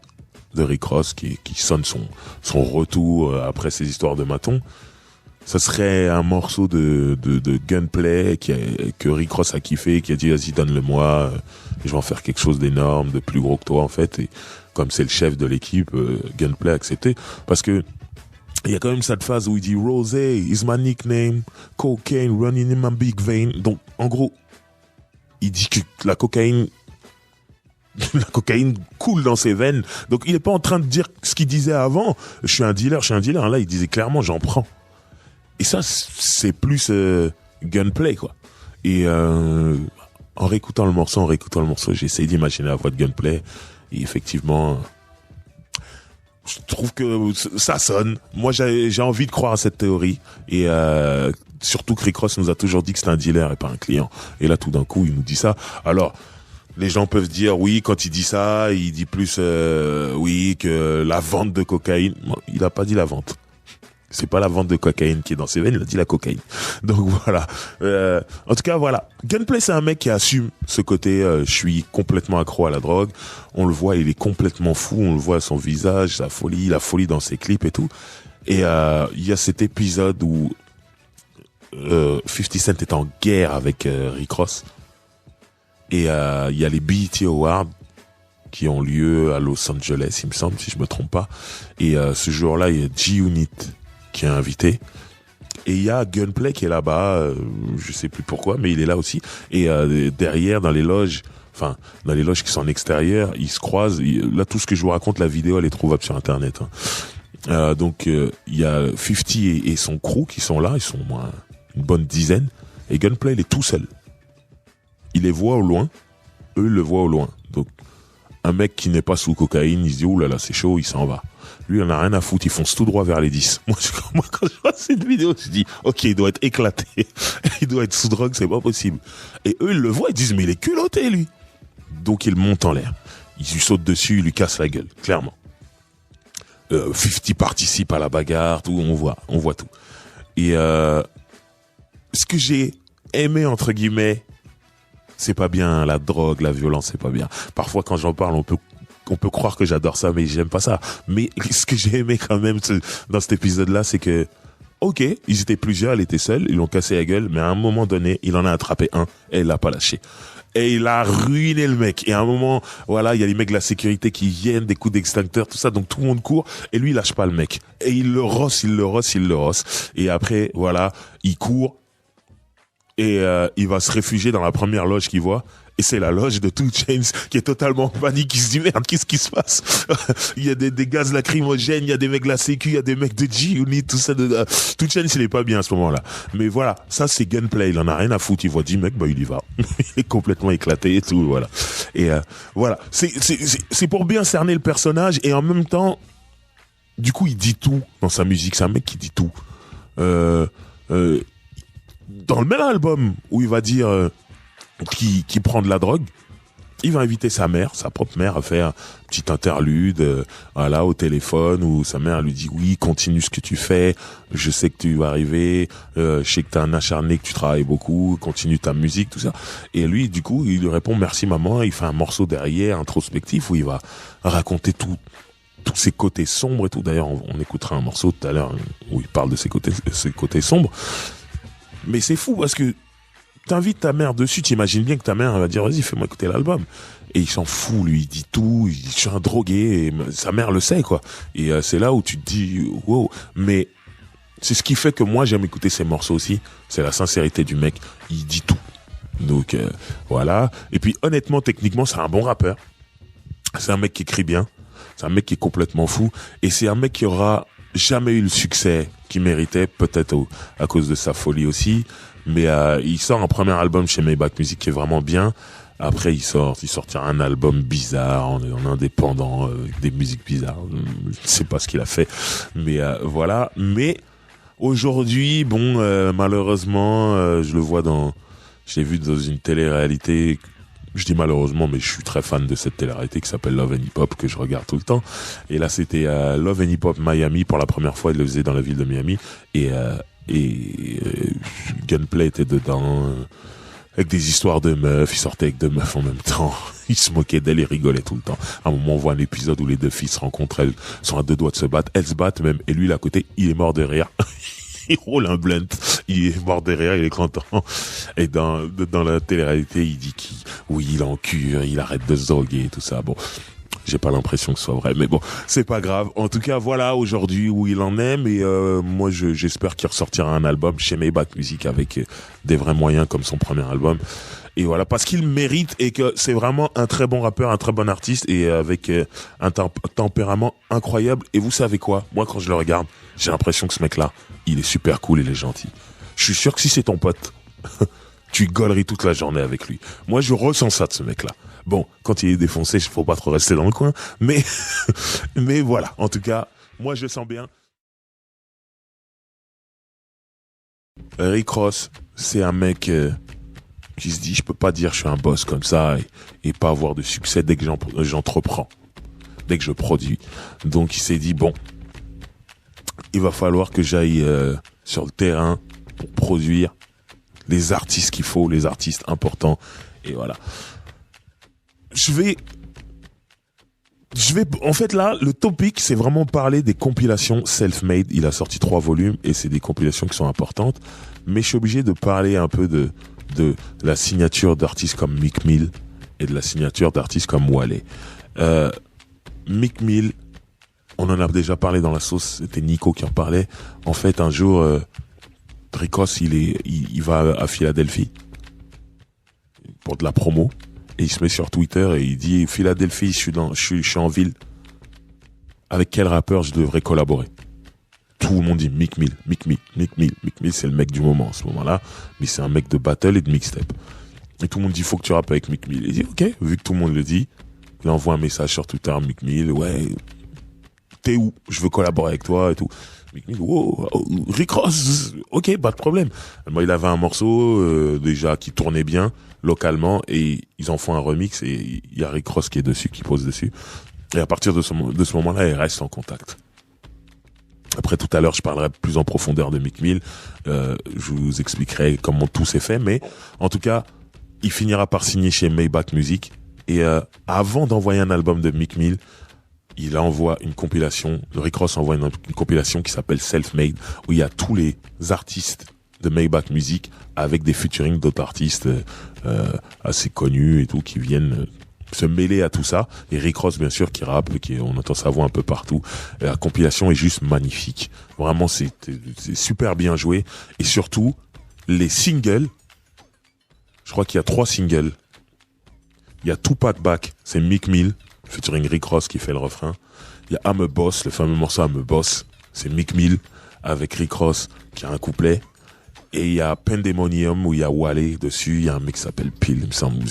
de Rick Ross qui sonne son retour après ces histoires de maton, ça serait un morceau de gunplay que Rick Ross a kiffé, qui a dit vas-y donne-le-moi, je vais en faire quelque chose d'énorme, de plus gros que toi en fait. Et comme c'est le chef de l'équipe, Gunplay a accepté parce que il y a quand même cette phase où il dit Rose is my nickname, cocaine running in my big vein. Donc en gros, il dit que la cocaïne coule dans ses veines. Donc il est pas en train de dire ce qu'il disait avant. Je suis un dealer. Là, il disait clairement j'en prends. Et ça, c'est plus Gunplay, quoi. Et en réécoutant le morceau, j'ai essayé d'imaginer la voix de Gunplay. Et effectivement, je trouve que ça sonne. Moi, j'ai envie de croire à cette théorie. Et surtout que Rick Ross nous a toujours dit que c'était un dealer et pas un client. Et là, tout d'un coup, il nous dit ça. Alors, les gens peuvent dire, oui, quand il dit ça, il dit plus, oui, que la vente de cocaïne. Il a pas dit la vente. C'est pas la vente de cocaïne qui est dans ses veines, il a dit la cocaïne. Donc voilà. En tout cas, voilà. Gunplay, c'est un mec qui assume ce côté, je suis complètement accro à la drogue. On le voit, il est complètement fou. On le voit à son visage, sa folie, la folie dans ses clips et tout. Et il y a cet épisode où 50 Cent est en guerre avec Rick Ross. Et il y a les BET Awards qui ont lieu à Los Angeles, il me semble, si je me trompe pas. Et ce jour-là, il y a G-Unit qui est invité. Et il y a Gunplay qui est là-bas, je sais plus pourquoi, mais il est là aussi. Et derrière, dans les loges qui sont en extérieur, ils se croisent. Là, tout ce que je vous raconte, la vidéo, elle est trouvable sur Internet. Hein. Donc, il y a 50 et son crew qui sont là. Ils sont au moins une bonne dizaine. Et Gunplay, il est tout seul. Il les voit au loin. Eux, ils le voient au loin. Donc, un mec qui n'est pas sous cocaïne, il se dit, ouh là là, c'est chaud, il s'en va. Lui, il en a rien à foutre, il fonce tout droit vers les 10. Moi, quand je vois cette vidéo, je dis, ok, il doit être éclaté. Il doit être sous drogue, c'est pas possible. Et eux, ils le voient, ils disent, mais il est culotté, lui. Donc, il monte en l'air. Il lui saute dessus, il lui casse la gueule, clairement. 50 participe à la bagarre, tout, on voit tout. Et ce que j'ai aimé, entre guillemets, c'est pas bien, la drogue, la violence, c'est pas bien. Parfois, quand j'en parle, on peut croire que j'adore ça, mais j'aime pas ça. Mais ce que j'ai aimé quand même dans cet épisode-là, c'est que, ok, ils étaient plusieurs, elle était seule, ils l'ont cassé la gueule, mais à un moment donné, il en a attrapé un et il l'a pas lâché. Et il a ruiné le mec. Et à un moment, voilà, il y a les mecs de la sécurité qui viennent, des coups d'extincteur, tout ça, donc tout le monde court, et lui, il lâche pas le mec. Et il le rosse. Et après, voilà, il court, et il va se réfugier dans la première loge qu'il voit. Et c'est la loge de 2 Chainz qui est totalement en panique, il se dit merde, qu'est-ce qui se passe? Il y a des gaz lacrymogènes, il y a des mecs de la sécu, il y a des mecs de G-Unit, tout ça. 2 Chainz, il est pas bien à ce moment-là. Mais voilà, ça c'est Gunplay, il en a rien à foutre, il voit 10 mecs, bah il y va. Il est complètement éclaté et tout, voilà. Et voilà, c'est pour bien cerner le personnage et en même temps, du coup il dit tout dans sa musique, c'est un mec qui dit tout. Dans le même album où il va dire qui prend de la drogue, il va inviter sa propre mère, à faire un petit interlude, voilà, au téléphone, où sa mère lui dit oui, continue ce que tu fais, je sais que tu vas arriver, je sais que t'es un acharné, que tu travailles beaucoup, continue ta musique, tout ça. Et lui, du coup, il lui répond merci maman, il fait un morceau derrière, introspectif, où il va raconter tous ses côtés sombres et tout. D'ailleurs, on écoutera un morceau tout à l'heure où il parle de ses côtés sombres. Mais c'est fou parce que t'invites ta mère dessus, t'imagines bien que ta mère va dire vas-y fais-moi écouter l'album. Et il s'en fout, lui, il dit tout, il dit je suis un drogué, et sa mère le sait quoi. Et c'est là où tu te dis wow. Mais c'est ce qui fait que moi j'aime écouter ces morceaux aussi, c'est la sincérité du mec, il dit tout. Donc voilà. Et puis honnêtement, techniquement, c'est un bon rappeur. C'est un mec qui écrit bien, c'est un mec qui est complètement fou, et c'est un mec qui aura jamais eu le succès qu'il méritait, peut-être à cause de sa folie aussi. Mais il sort un premier album chez Maybach Music qui est vraiment bien. Après, il sortira un album bizarre, en indépendant, avec des musiques bizarres. Je sais pas ce qu'il a fait, mais voilà. Mais aujourd'hui, bon, malheureusement, je l'ai vu dans une télé-réalité Je dis malheureusement, mais je suis très fan de cette télé-réalité qui s'appelle Love and Hip Hop, que je regarde tout le temps. Et là, c'était Love and Hip Hop Miami. Pour la première fois, il le faisait dans la ville de Miami. Et Gunplay était dedans, avec des histoires de meufs. Il sortait avec deux meufs en même temps. Il se moquait d'elle et rigolait tout le temps. À un moment, on voit un épisode où les deux filles se rencontrent. Elles sont à deux doigts de se battre. Elles se battent même. Et lui, là, à côté, il est mort de rire. Il roule un blunt, il est mort derrière, il est content. Et dans la télé-réalité, il dit oui, il est en cure, il arrête de se droguer et tout ça. Bon, j'ai pas l'impression que ce soit vrai, mais bon, c'est pas grave. En tout cas, voilà aujourd'hui où il en est, mais moi j'espère qu'il ressortira un album chez Maybach Music avec des vrais moyens comme son premier album. Et voilà, parce qu'il mérite et que c'est vraiment un très bon rappeur, un très bon artiste et avec un tempérament incroyable. Et vous savez quoi? Moi, quand je le regarde, j'ai l'impression que ce mec-là, il est super cool, il est gentil. Je suis sûr que si c'est ton pote, tu gauleries toute la journée avec lui. Moi, je ressens ça de ce mec-là. Bon, quand il est défoncé, il faut pas trop rester dans le coin, mais mais voilà. En tout cas, moi, je sens bien. Rick Ross, c'est un mec qui se dit, je peux pas dire je suis un boss comme ça et pas avoir de succès dès que j'entreprends, dès que je produis. Donc il s'est dit, bon, il va falloir que j'aille sur le terrain pour produire les artistes qu'il faut, les artistes importants. Et voilà. Je vais, en fait là, le topic, c'est vraiment parler des compilations self-made. Il a sorti 3 volumes et c'est des compilations qui sont importantes. Mais je suis obligé de parler un peu de la signature d'artistes comme Meek Mill et de la signature d'artistes comme Wale. Meek Mill, on en a déjà parlé dans la sauce, c'était Nico qui en parlait. En fait, un jour, Rick Ross, il va à Philadelphie pour de la promo et il se met sur Twitter et il dit Philadelphie, je suis en ville. Avec quel rappeur je devrais collaborer? Tout le monde dit Meek Mill. Meek Mill, c'est le mec du moment en ce moment-là, mais c'est un mec de battle et de mixtape. Et tout le monde dit faut que tu rappes avec Meek Mill. Il dit ok, vu que tout le monde le dit, il envoie un message sur Twitter, Meek Mill, ouais, t'es où? Je veux collaborer avec toi et tout. Meek Mill, wow, Rick Ross, ok, pas de problème. Moi, il avait un morceau déjà qui tournait bien localement et ils en font un remix et il y a Rick Ross qui est dessus, qui pose dessus. Et à partir de ce moment-là, ils restent en contact. Après, tout à l'heure, je parlerai plus en profondeur de Meek Mill. Je vous expliquerai comment tout s'est fait. Mais en tout cas, il finira par signer chez Maybach Music. Et avant d'envoyer un album de Meek Mill, il envoie une compilation. Rick Ross envoie une compilation qui s'appelle Self-Made, où il y a tous les artistes de Maybach Music avec des featuring d'autres artistes assez connus et tout qui viennent se mêler à tout ça. Et Rick Ross, bien sûr, qui rappe, on entend sa voix un peu partout. Et la compilation est juste magnifique. Vraiment, c'est super bien joué. Et surtout, les singles, je crois qu'il y a 3 singles. Il y a Tupac Back, c'est Meek Mill, featuring Rick Ross qui fait le refrain. Il y a I'm a Boss, le fameux morceau I'm a Boss, c'est Meek Mill avec Rick Ross qui a un couplet. Et il y a Pandemonium où il y a Wale dessus, il y a un mec qui s'appelle Peel, il me semble.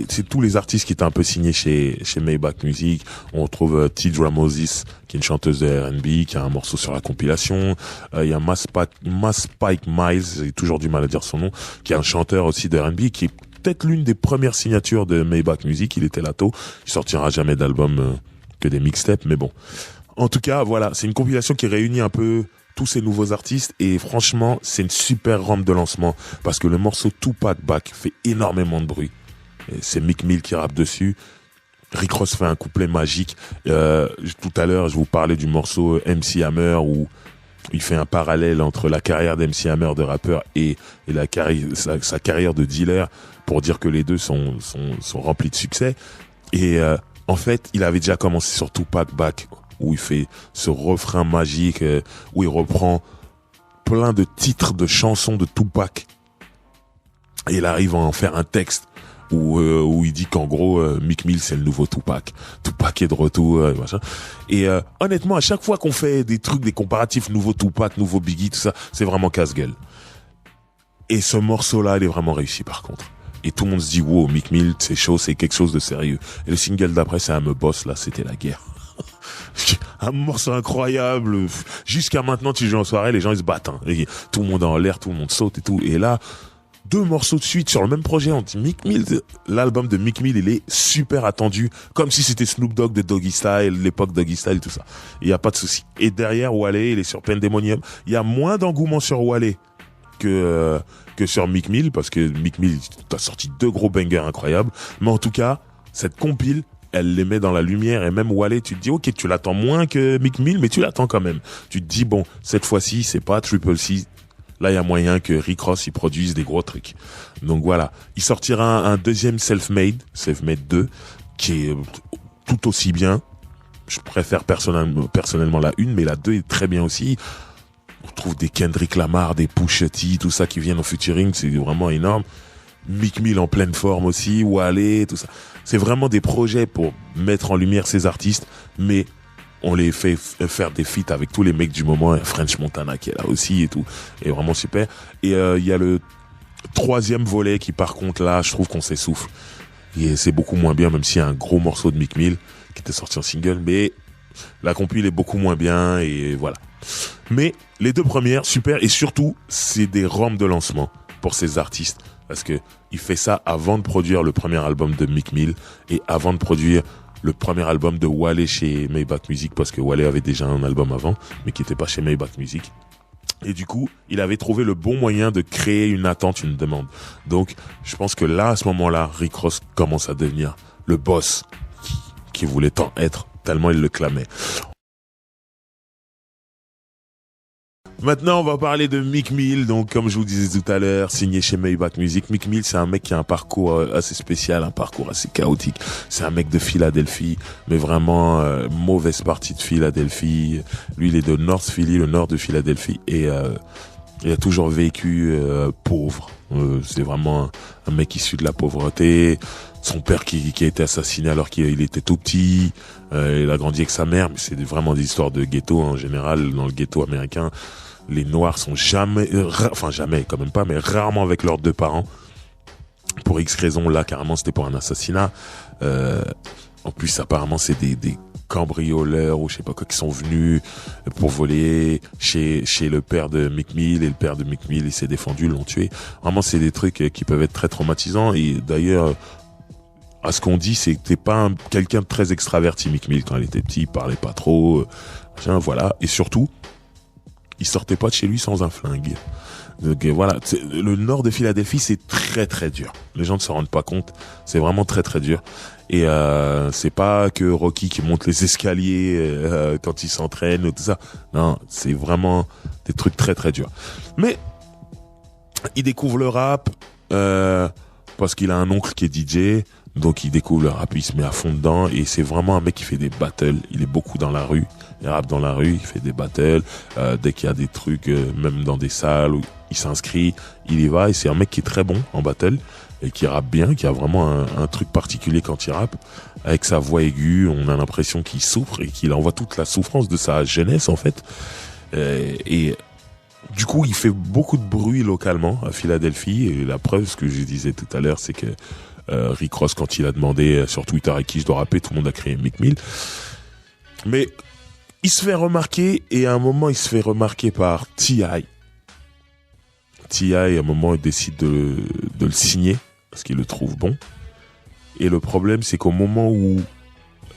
C'est tous les artistes qui étaient un peu signés chez Maybach Music. On retrouve Tidra Moses, qui est une chanteuse de R&B, qui a un morceau sur la compilation. Il y a Mass Spike Miles, j'ai toujours du mal à dire son nom, qui est un chanteur aussi de R&B, qui est peut-être l'une des premières signatures de Maybach Music. Il était là tôt. Il sortira jamais d'album que des mixtapes, mais bon. En tout cas, voilà, c'est une compilation qui réunit un peu tous ces nouveaux artistes et franchement, c'est une super rampe de lancement parce que le morceau Tupac Back fait énormément de bruit. Et c'est Meek Mill qui rappe dessus. Rick Ross fait un couplet magique. Tout à l'heure, je vous parlais du morceau MC Hammer où il fait un parallèle entre la carrière d'MC Hammer de rappeur et sa carrière de dealer pour dire que les deux sont remplis de succès. Et en fait, il avait déjà commencé sur Tupac Back où il fait ce refrain magique, où il reprend plein de titres de chansons de Tupac. Et il arrive à en faire un texte où il dit qu'en gros, Meek Mill, c'est le nouveau Tupac. Tupac est de retour, machin. Et honnêtement, à chaque fois qu'on fait des trucs, des comparatifs, nouveau Tupac, nouveau Biggie, tout ça, c'est vraiment casse-gueule. Et ce morceau-là, il est vraiment réussi par contre. Et tout le monde se dit, wow, Meek Mill, c'est chaud, c'est quelque chose de sérieux. Et le single d'après, c'est I'm a Boss, là, c'était la guerre. Un morceau incroyable. Jusqu'à maintenant, tu joues en soirée, les gens ils se battent. Hein. Et tout le monde est en l'air, tout le monde saute et tout. Et là, 2 morceaux de suite sur le même projet. On dit Meek Mill, l'album de Meek Mill, il est super attendu, comme si c'était Snoop Dogg de Doggy Style, l'époque Doggy Style, tout ça. Il y a pas de souci. Et derrière, Wale, il est sur Pandemonium. Il y a moins d'engouement sur Wale que sur Meek Mill, parce que Meek Mill a sorti 2 gros bangers incroyables. Mais en tout cas, cette compile, elle les met dans la lumière, et même Wale, tu te dis, ok, tu l'attends moins que Meek Mill, mais tu l'attends quand même. Tu te dis, bon, cette fois-ci, c'est pas Triple C. Là, il y a moyen que Rick Ross, il produise des gros trucs. Donc voilà. Il sortira un deuxième Self-Made 2, qui est tout aussi bien. Je préfère personnellement la 1, mais la 2 est très bien aussi. On trouve des Kendrick Lamar, des Pusha T, tout ça qui viennent en featuring, c'est vraiment énorme. Meek Mill en pleine forme aussi, Wale, tout ça. C'est vraiment des projets pour mettre en lumière ces artistes, mais on les fait faire des feats avec tous les mecs du moment. French Montana qui est là aussi et tout, et vraiment super. Et il y a le 3e volet qui, par contre, là, je trouve qu'on s'essouffle. Et c'est beaucoup moins bien, même s'il y a un gros morceau de Meek Mill qui était sorti en single, mais la compile est beaucoup moins bien, et voilà. Mais les 2 premières, super, et surtout, c'est des ROM de lancement pour ces artistes. Parce que il fait ça avant de produire le premier album de Meek Mill et avant de produire le premier album de Wale chez Maybach Music, parce que Wale avait déjà un album avant, mais qui n'était pas chez Maybach Music. Et du coup, il avait trouvé le bon moyen de créer une attente, une demande. Donc, je pense que là, à ce moment-là, Rick Ross commence à devenir le boss qui voulait tant être, tellement il le clamait. Maintenant, on va parler de Meek Mill. Donc, comme je vous disais tout à l'heure, signé chez Maybach Music. Meek Mill, c'est un mec qui a un parcours assez spécial, un parcours assez chaotique. C'est un mec de Philadelphie, mais vraiment mauvaise partie de Philadelphie. Lui, il est de North Philly, le nord de Philadelphie, et il a toujours vécu pauvre. C'est vraiment un mec issu de la pauvreté. Son père qui a été assassiné alors qu'il était tout petit. Il a grandi avec sa mère, mais c'est vraiment des histoires de ghetto en général. Dans le ghetto américain, les Noirs sont jamais quand même pas, mais rarement avec leurs 2 parents. Pour X raisons, là, carrément, c'était pour un assassinat. En plus, apparemment, c'est des cambrioleurs ou je sais pas quoi qui sont venus pour voler chez le père de Meek Mill, et le père de Meek Mill, il s'est défendu, l'ont tué. Vraiment, c'est des trucs qui peuvent être très traumatisants. Et d'ailleurs, à ce qu'on dit, c'est que t'es pas quelqu'un de très extraverti, Meek Mill. Quand il était petit, il parlait pas trop, voilà. Et surtout, il sortait pas de chez lui sans un flingue. Donc voilà, le nord de Philadelphie, c'est très très dur. Les gens ne se rendent pas compte, c'est vraiment très très dur. Et c'est pas que Rocky qui monte les escaliers quand il s'entraîne ou tout ça. Non, c'est vraiment des trucs très très durs. Mais il découvre le rap parce qu'il a un oncle qui est DJ. Donc il découvre le rap, il se met à fond dedans, et c'est vraiment un mec qui fait des battles. Il est beaucoup dans la rue, il rappe dans la rue, il fait des battles. Dès qu'il y a des trucs, même dans des salles où il s'inscrit, il y va. Et c'est un mec qui est très bon en battle et qui rappe bien, qui a vraiment un truc particulier quand il rappe. Avec sa voix aiguë, on a l'impression qu'il souffre et qu'il envoie toute la souffrance de sa jeunesse en fait. Et du coup, il fait beaucoup de bruit localement à Philadelphie. Et la preuve, ce que je disais tout à l'heure, c'est que Rick Ross, quand il a demandé sur Twitter à qui je dois rapper, tout le monde a créé Meek Mill. Mais il se fait remarquer, et à un moment, il se fait remarquer par T.I. T.I., à un moment, il décide de le signer parce qu'il le trouve bon. Et le problème, c'est qu'au moment où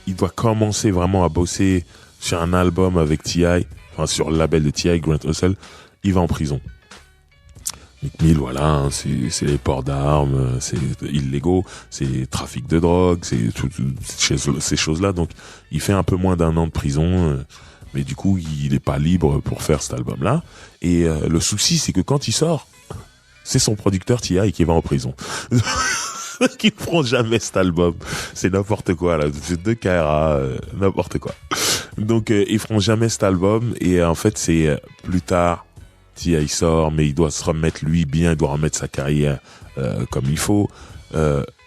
il doit commencer vraiment à bosser sur un album avec T.I., enfin sur le label de T.I., Grant Hustle, il va en prison. Meek Mill, voilà, hein, c'est les ports d'armes, c'est illégaux, c'est trafic de drogue, c'est toutes ces choses-là. Donc, il fait un peu moins d'1 an de prison, mais du coup, il n'est pas libre pour faire cet album-là. Et le souci, c'est que quand il sort, c'est son producteur T.I. qui va en prison. Qui ne feront jamais cet album. C'est n'importe quoi, là. C'est 2 KRA, n'importe quoi. Donc, ils feront jamais cet album. Et en fait, c'est plus tard, T.I. sort, mais il doit se remettre lui bien, il doit remettre sa carrière comme il faut.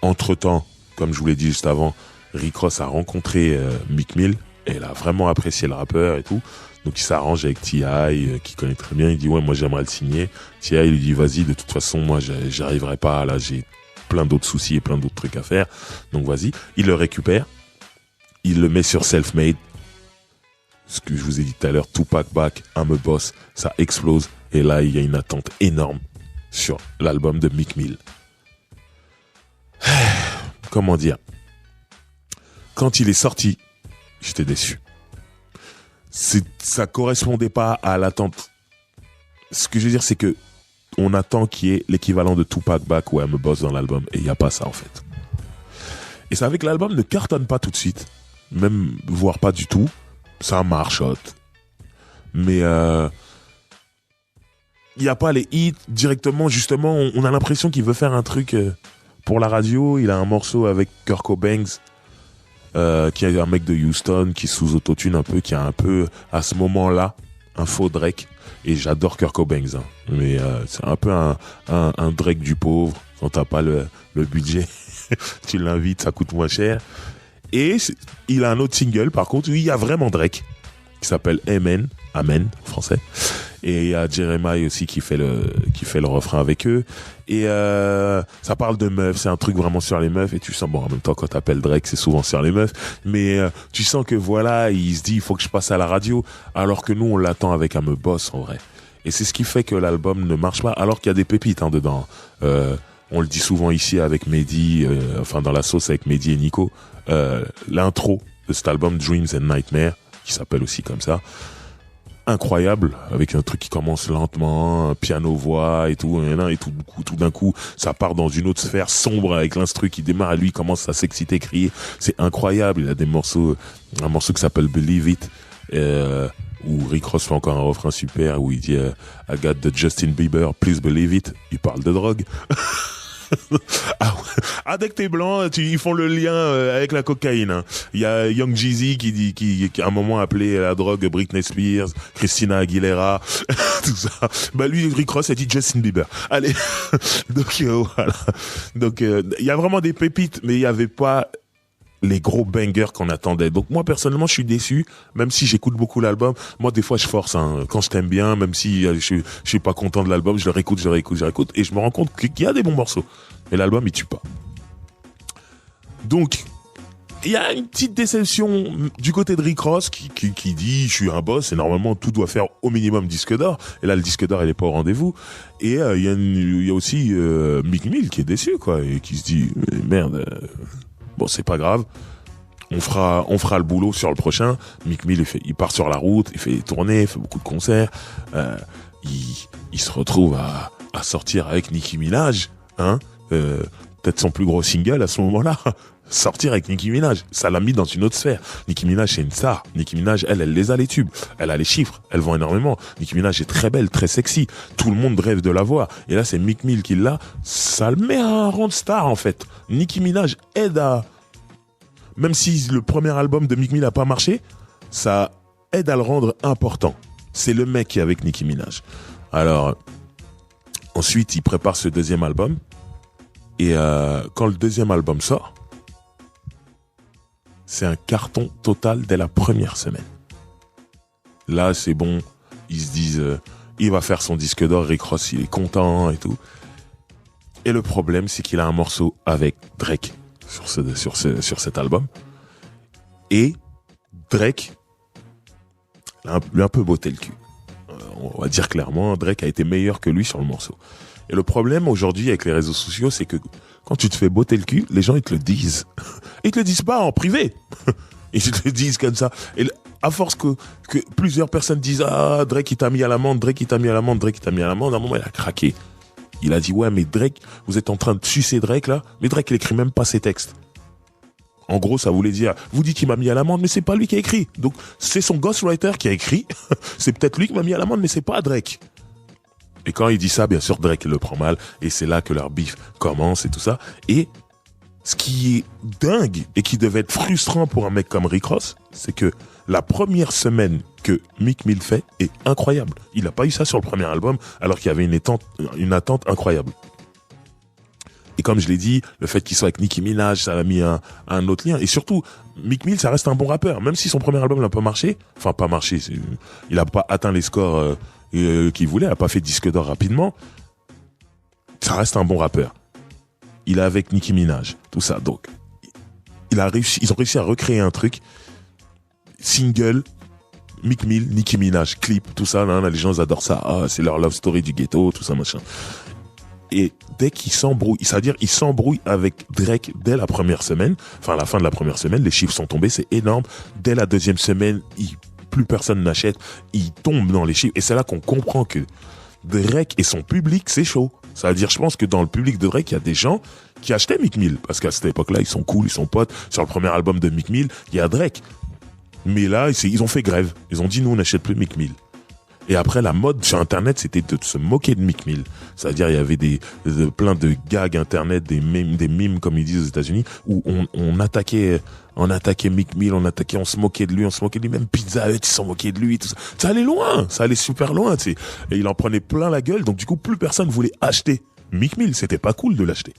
Entre-temps, comme je vous l'ai dit juste avant, Rick Ross a rencontré Meek Mill, et il a vraiment apprécié le rappeur et tout. Donc il s'arrange avec T.I., qui connaît très bien. Il dit ouais, moi j'aimerais le signer. T.I. lui dit vas-y, de toute façon moi j'arriverai pas, là j'ai plein d'autres soucis et plein d'autres trucs à faire. Donc vas-y, il le récupère, il le met sur Self-Made. Ce que je vous ai dit tout à l'heure, Tupac Back, I'm a Boss, ça explose. Et là, il y a une attente énorme. sur l'album de Meek Mill. Comment dire? Quand il est sorti, j'étais déçu. Ça correspondait pas à l'attente. Ce que je veux dire, c'est que on attend qu'il y ait l'équivalent de Tupac Back ou I'm a Boss dans l'album, et il n'y a pas ça en fait. Et c'est avec l'album ne cartonne pas tout de suite, même voire pas du tout. Ça marchote, mais il n'y a pas les hits directement. Justement, on a l'impression qu'il veut faire un truc pour la radio. Il a un morceau avec Kurt Cobain, qui est un mec de Houston, qui sous autotune un peu, qui a un peu à ce moment-là un faux Drake. Et j'adore Kurt Cobain, hein. Mais c'est un peu un Drake du pauvre. Quand t'as pas le budget, tu l'invites, ça coûte moins cher. Et il a un autre single, par contre, où il y a vraiment Drake, qui s'appelle Amen en français. Et il y a Jeremiah aussi qui fait le refrain avec eux. Et ça parle de meufs, c'est un truc vraiment sur les meufs. Et tu sens, bon, en même temps, quand t'appelles Drake, c'est souvent sur les meufs. Mais tu sens que voilà, il se dit, il faut que je passe à la radio. Alors que nous, on l'attend avec un me boss, en vrai. Et c'est ce qui fait que l'album ne marche pas, alors qu'il y a des pépites dedans. On le dit souvent ici avec Mehdi, dans la sauce avec Mehdi et Nico. L'intro de cet album, Dreams and Nightmares, qui s'appelle aussi comme ça, incroyable, avec un truc qui commence lentement, piano-voix et tout d'un coup, ça part dans une autre sphère sombre avec l'instru qui démarre et lui commence à s'exciter, crier. C'est incroyable. Il a un morceau qui s'appelle Believe It, où Rick Ross fait encore un refrain super, où il dit I got the Justin Bieber, please believe it. Il parle de drogue. Dès que t'es blanc, ils font le lien avec la cocaïne, hein. Il y a Young Jeezy qui à un moment appelé la drogue Britney Spears, Christina Aguilera, tout ça. Bah lui, Rick Ross a dit Justin Bieber. Allez. Donc voilà. Donc il y a vraiment des pépites, mais il y avait pas les gros bangers qu'on attendait. Donc moi personnellement je suis déçu, même si j'écoute beaucoup l'album. Moi des fois je force, hein. Quand je t'aime bien, même si je suis pas content de l'album, je le réécoute et je me rends compte qu'il y a des bons morceaux. Mais l'album il tue pas. Donc il y a une petite déception du côté de Rick Ross qui dit je suis un boss et normalement tout doit faire au minimum disque d'or. Et là le disque d'or il est pas au rendez-vous. Et il y a aussi Meek Mill qui est déçu quoi et qui se dit merde. Bon, c'est pas grave. On fera le boulot sur le prochain. Meek Mill, il part sur la route, il fait des tournées, il fait beaucoup de concerts. Il se retrouve à sortir avec Nicki Minaj, hein. Peut-être son plus gros single à ce moment-là. Sortir avec Nicki Minaj, ça l'a mis dans une autre sphère. Nicki Minaj, c'est une star. Nicki Minaj, elle les a les tubes. Elle a les chiffres. Elle vend énormément. Nicki Minaj est très belle, très sexy. Tout le monde rêve de la voir. Et là, c'est Meek Mill qui l'a. Ça le met à un rang de star, en fait. Nicki Minaj aide à... Même si le premier album de Meek Mill a pas marché, ça aide à le rendre important. C'est le mec qui est avec Nicki Minaj. Alors, ensuite, il prépare ce deuxième album. Et quand le deuxième album sort, c'est un carton total dès la première semaine. Là, c'est bon. Ils se disent, il va faire son disque d'or. Rick Ross, il est content et tout. Et le problème, c'est qu'il a un morceau avec Drake sur cet album. Et Drake lui a un peu botté le cul. On va dire clairement, Drake a été meilleur que lui sur le morceau. Et le problème aujourd'hui avec les réseaux sociaux, c'est que quand tu te fais botter le cul, les gens ils te le disent. Ils te le disent pas en privé. Ils te le disent comme ça. Et à force que plusieurs personnes disent ah Drake il t'a mis à l'amende, à un moment il a craqué. Il a dit ouais mais Drake, vous êtes en train de sucer Drake là, mais Drake il écrit même pas ses textes. En gros, ça voulait dire, vous dites qu'il m'a mis à l'amende, mais c'est pas lui qui a écrit. Donc, c'est son ghostwriter qui a écrit. C'est peut-être lui qui m'a mis à l'amende, mais c'est pas Drake. Et quand il dit ça, bien sûr, Drake le prend mal. Et c'est là que leur bif commence et tout ça. Et ce qui est dingue et qui devait être frustrant pour un mec comme Rick Ross, c'est que la première semaine que Meek Mill fait est incroyable. Il n'a pas eu ça sur le premier album, alors qu'il y avait une attente incroyable. Et comme je l'ai dit, le fait qu'il soit avec Nicki Minaj, ça a mis un autre lien. Et surtout, Meek Mill, ça reste un bon rappeur. Même si son premier album n'a pas marché, il n'a pas atteint les scores qu'il voulait, il n'a pas fait disque d'or rapidement, ça reste un bon rappeur. Il est avec Nicki Minaj, tout ça. Donc, ils ont réussi à recréer un truc. Single, Meek Mill, Nicki Minaj, clip, tout ça. Les gens adorent ça. Ah, c'est leur love story du ghetto, tout ça, machin. Et dès qu'il s'embrouille, c'est-à-dire il s'embrouille avec Drake dès la première semaine, enfin à la fin de la première semaine, les chiffres sont tombés, c'est énorme. Dès la deuxième semaine, plus personne n'achète, il tombe dans les chiffres. Et c'est là qu'on comprend que Drake et son public, c'est chaud. C'est-à-dire, je pense que dans le public de Drake, il y a des gens qui achetaient Meek Mill. Parce qu'à cette époque-là, ils sont cool, ils sont potes. Sur le premier album de Meek Mill, il y a Drake. Mais là, ils ont fait grève. Ils ont dit, nous, on n'achète plus Meek Mill. Et après, la mode sur Internet, c'était de se moquer de Meek Mill. C'est-à-dire, il y avait plein de gags Internet, des mimes, comme ils disent aux États-Unis, où on attaquait Meek Mill, on se moquait de lui, même Pizza Hut, ils s'en moquaient de lui, tout ça. Ça allait loin, ça allait super loin, tu sais. Et il en prenait plein la gueule, donc du coup, plus personne voulait acheter Meek Mill. C'était pas cool de l'acheter.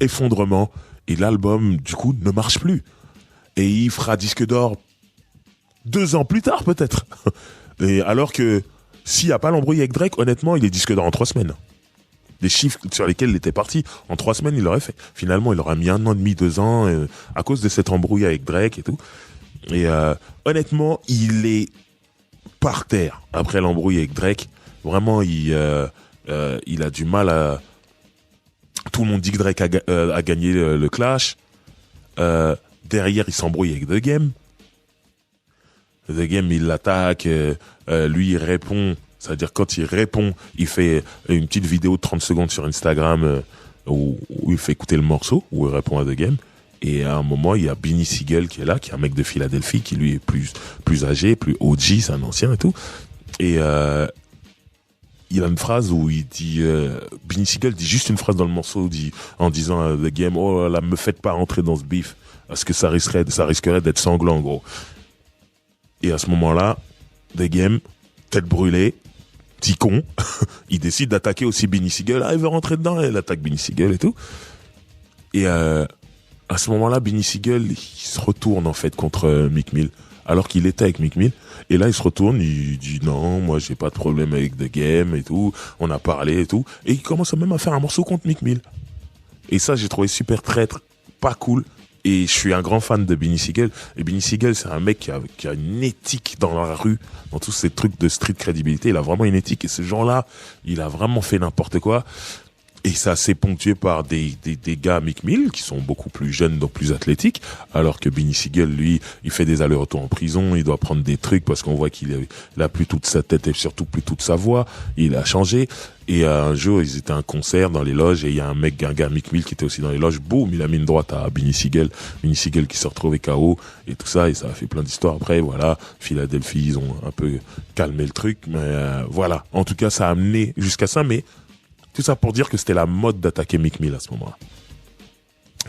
Effondrement. Et l'album, du coup, ne marche plus. Et il fera disque d'or 2 ans plus tard, peut-être. Et alors que s'il n'y a pas l'embrouille avec Drake, honnêtement, il est disque d'or en 3 semaines. Les chiffres sur lesquels il était parti, en 3 semaines, il l'aurait fait. Finalement, il aura mis 1 an et demi, 2 ans, à cause de cette embrouille avec Drake et tout. Et honnêtement, il est par terre après l'embrouille avec Drake. Vraiment, il a du mal à... Tout le monde dit que Drake a gagné le clash. Derrière, il s'embrouille avec The Game. The Game, il l'attaque, lui, il répond. C'est-à-dire, quand il répond, il fait une petite vidéo de 30 secondes sur Instagram où il fait écouter le morceau, où il répond à The Game. Et à un moment, il y a Beanie Sigel qui est là, qui est un mec de Philadelphie, qui lui est plus âgé, plus OG, c'est un ancien et tout. Et il a une phrase où il dit... Beanie Sigel dit juste une phrase dans le morceau, en disant à The Game, oh là, me faites pas rentrer dans ce beef, parce que ça risquerait d'être sanglant, gros. Et à ce moment-là, The Game, tête brûlée, petit con, il décide d'attaquer aussi Beanie Sigel. Ah, il veut rentrer dedans, il attaque Beanie Sigel et tout. Et à ce moment-là, Beanie Sigel, il se retourne en fait contre Meek Mill, alors qu'il était avec Meek Mill. Et là, il se retourne, il dit non, moi j'ai pas de problème avec The Game et tout, on a parlé et tout. Et il commence même à faire un morceau contre Meek Mill. Et ça, j'ai trouvé super traître, pas cool. Et je suis un grand fan de Beanie Sigel. Et Beanie Sigel, c'est un mec qui a une éthique dans la rue, dans tous ces trucs de street crédibilité. Il a vraiment une éthique. Et ce genre-là, il a vraiment fait n'importe quoi. Et ça s'est ponctué par des gars Meek Mill qui sont beaucoup plus jeunes, donc plus athlétiques, alors que Beanie Sigel, lui, il fait des allers-retours en prison, il doit prendre des trucs parce qu'on voit qu'il a plus toute sa tête et surtout plus toute sa voix, il a changé. Et un jour, ils étaient à un concert dans les loges et il y a un gars Meek Mill qui était aussi dans les loges, boum, il a mis une droite à Beanie Sigel qui s'est retrouvé KO et tout ça, et ça a fait plein d'histoires. Après, voilà, Philadelphie, ils ont un peu calmé le truc, mais voilà. En tout cas, ça a amené jusqu'à ça, mais tout ça pour dire que c'était la mode d'attaquer Meek Mill à ce moment-là.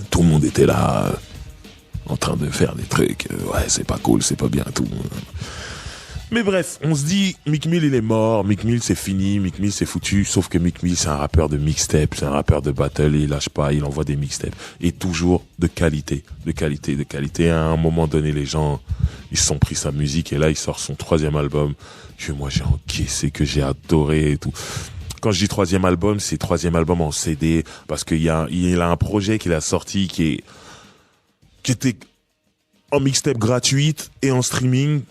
Tout le monde était là, en train de faire des trucs. Ouais, c'est pas cool, c'est pas bien, tout. Mais bref, on se dit, Meek Mill, il est mort, Meek Mill, c'est fini, Meek Mill, c'est foutu. Sauf que Meek Mill, c'est un rappeur de mixtape, c'est un rappeur de battle, il lâche pas, il envoie des mixtapes. Et toujours de qualité, de qualité, de qualité. À un moment donné, les gens, ils se sont pris sa musique et là, il sort son 3e album. Moi, j'ai encaissé, que j'ai adoré et tout. Quand je dis 3e album, c'est 3e album en CD, parce il a un projet qu'il a sorti qui était en mixtape gratuite et en streaming.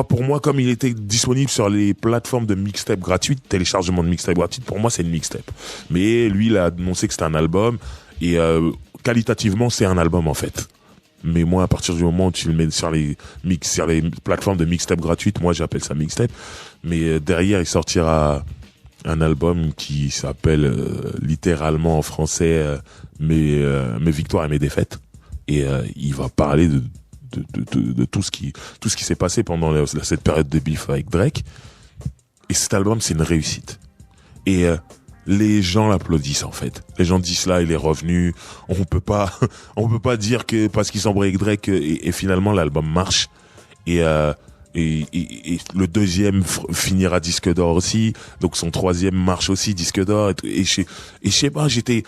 Pour moi, comme il était disponible sur les plateformes de mixtape gratuite, téléchargement de mixtape gratuite, pour moi, c'est une mixtape. Mais lui, il a annoncé que c'était un album, et qualitativement, c'est un album, en fait. Mais moi, à partir du moment où tu le mets sur les plateformes de mixtape gratuite, moi, j'appelle ça mixtape. Mais derrière, il sortira un album qui s'appelle littéralement en français mes victoires et mes défaites, et il va parler de tout ce qui s'est passé pendant cette période de bif avec Drake. Et cet album, c'est une réussite, et les gens l'applaudissent, en fait. Les gens disent là, il est revenu, on peut pas dire que parce qu'ils s'embrouillent avec Drake et finalement l'album marche. Et le 2e finira disque d'or aussi, donc son 3e marche aussi disque d'or, et je sais pas, j'étais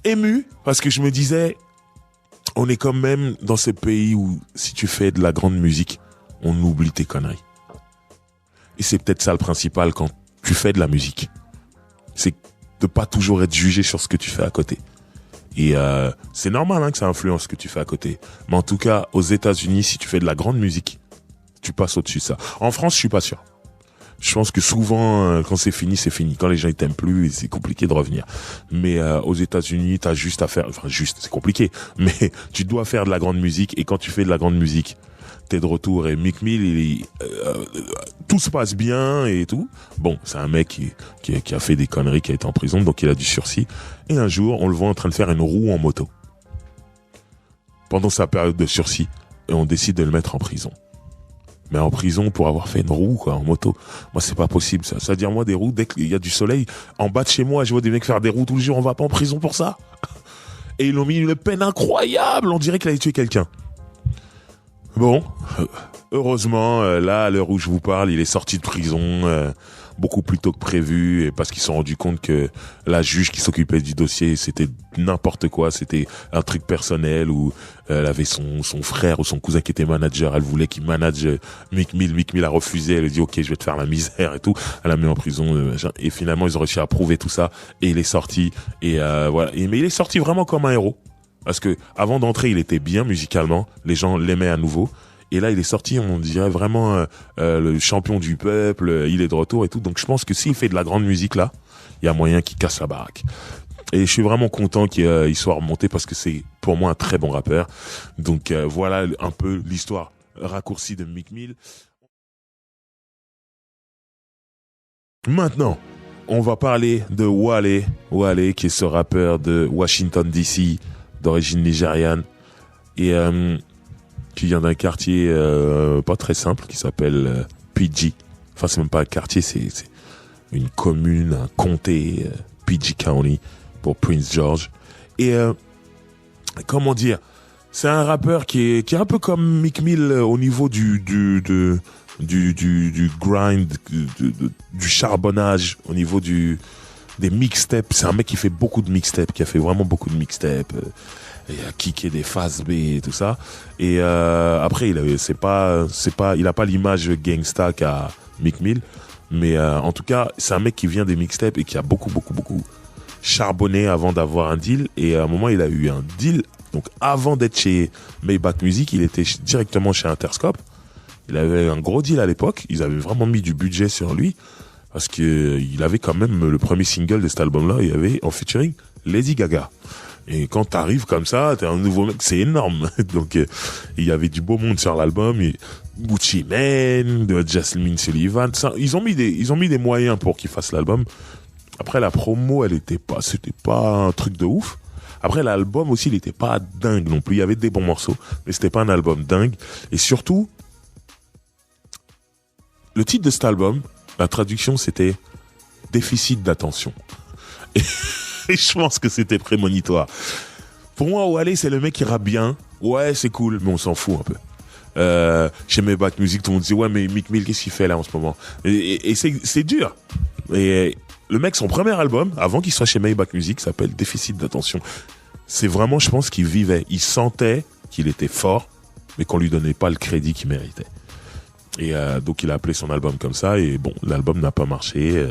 ému parce que je me disais, on est quand même dans ce pays où si tu fais de la grande musique, on oublie tes conneries. Et c'est peut-être ça le principal quand tu fais de la musique, c'est de pas toujours être jugé sur ce que tu fais à côté. Et c'est normal que ça influence ce que tu fais à côté, mais en tout cas aux États-Unis, si tu fais de la grande musique, tu passes au-dessus de ça. En France, je suis pas sûr. Je pense que souvent, quand c'est fini, c'est fini. Quand les gens ils t'aiment plus, c'est compliqué de revenir. Mais aux États-Unis, t'as juste à faire, enfin juste, c'est compliqué, mais tu dois faire de la grande musique. Et quand tu fais de la grande musique, t'es de retour. Et Meek Mill, tout se passe bien et tout. Bon, c'est un mec qui a fait des conneries, qui a été en prison, donc il a du sursis. Et un jour, on le voit en train de faire une roue en moto pendant sa période de sursis, et on décide de le mettre en prison. Mais en prison pour avoir fait une roue, quoi, en moto. Moi, c'est pas possible, ça. C'est-à-dire, moi, des roues, dès qu'il y a du soleil, en bas de chez moi, je vois des mecs faire des roues tous les jours, on va pas en prison pour ça. Et ils l'ont mis une peine incroyable, on dirait qu'il avait tué quelqu'un. Bon, heureusement, là, à l'heure où je vous parle, il est sorti de prison, beaucoup plus tôt que prévu, et parce qu'ils se sont rendus compte que la juge qui s'occupait du dossier, c'était n'importe quoi, c'était un truc personnel où elle avait son frère ou son cousin qui était manager, elle voulait qu'il manage Meek Mill a refusé, elle a dit ok, je vais te faire la misère et tout, elle l'a mis en prison, et finalement ils ont réussi à prouver tout ça, et il est sorti, et voilà, mais il est sorti vraiment comme un héros, parce que avant d'entrer il était bien musicalement, les gens l'aimaient à nouveau. Et là, il est sorti, on dirait vraiment le champion du peuple, il est de retour et tout. Donc, je pense que s'il fait de la grande musique, là, il y a moyen qu'il casse la baraque. Et je suis vraiment content qu'il soit remonté parce que c'est, pour moi, un très bon rappeur. Donc, voilà un peu l'histoire raccourcie de Meek Mill. Maintenant, on va parler de Wale. Wale, qui est ce rappeur de Washington, D.C., d'origine nigériane. Et qui vient d'un quartier pas très simple qui s'appelle PG. Enfin, c'est même pas un quartier, c'est une commune, un comté, PG County pour Prince George. Et comment dire, c'est un rappeur qui est un peu comme Meek Mill au niveau du grind, du charbonnage, au niveau des mixtapes. C'est un mec qui fait beaucoup de mixtapes, qui a fait vraiment beaucoup de mixtapes. Et à kicker des phases B et tout ça. Et après, il a pas l'image gangsta qu'a Meek Mill, mais en tout cas, c'est un mec qui vient des mixtapes et qui a beaucoup charbonné avant d'avoir un deal. Et à un moment, il a eu un deal. Donc, avant d'être chez Maybach Music, il était directement chez Interscope. Il avait un gros deal à l'époque. Ils avaient vraiment mis du budget sur lui parce que il avait quand même le premier single de cet album-là. Il y avait en featuring Lady Gaga. Et quand t'arrives comme ça, t'es un nouveau mec, c'est énorme. Donc, il y avait du beau monde sur l'album. Gucci Mane, de Jasmine Sullivan, ça, ils ont mis des moyens pour qu'il fasse l'album. Après, la promo, c'était pas un truc de ouf. Après, l'album aussi, il était pas dingue non plus. Il y avait des bons morceaux, mais c'était pas un album dingue. Et surtout, le titre de cet album, la traduction, c'était Déficit d'attention. Et je pense que c'était prémonitoire. Pour moi, Wale, c'est le mec qui rappe bien. Ouais, c'est cool, mais on s'en fout un peu. Chez Maybach Music, tout le monde dit ouais, mais Meek Mill, qu'est-ce qu'il fait là en ce moment? Et c'est dur. Et le mec, son premier album, avant qu'il soit chez Maybach Music, s'appelle Déficit d'attention. C'est vraiment, je pense qu'il vivait. Il sentait qu'il était fort, mais qu'on lui donnait pas le crédit qu'il méritait. Et donc, il a appelé son album comme ça. Et bon, l'album n'a pas marché.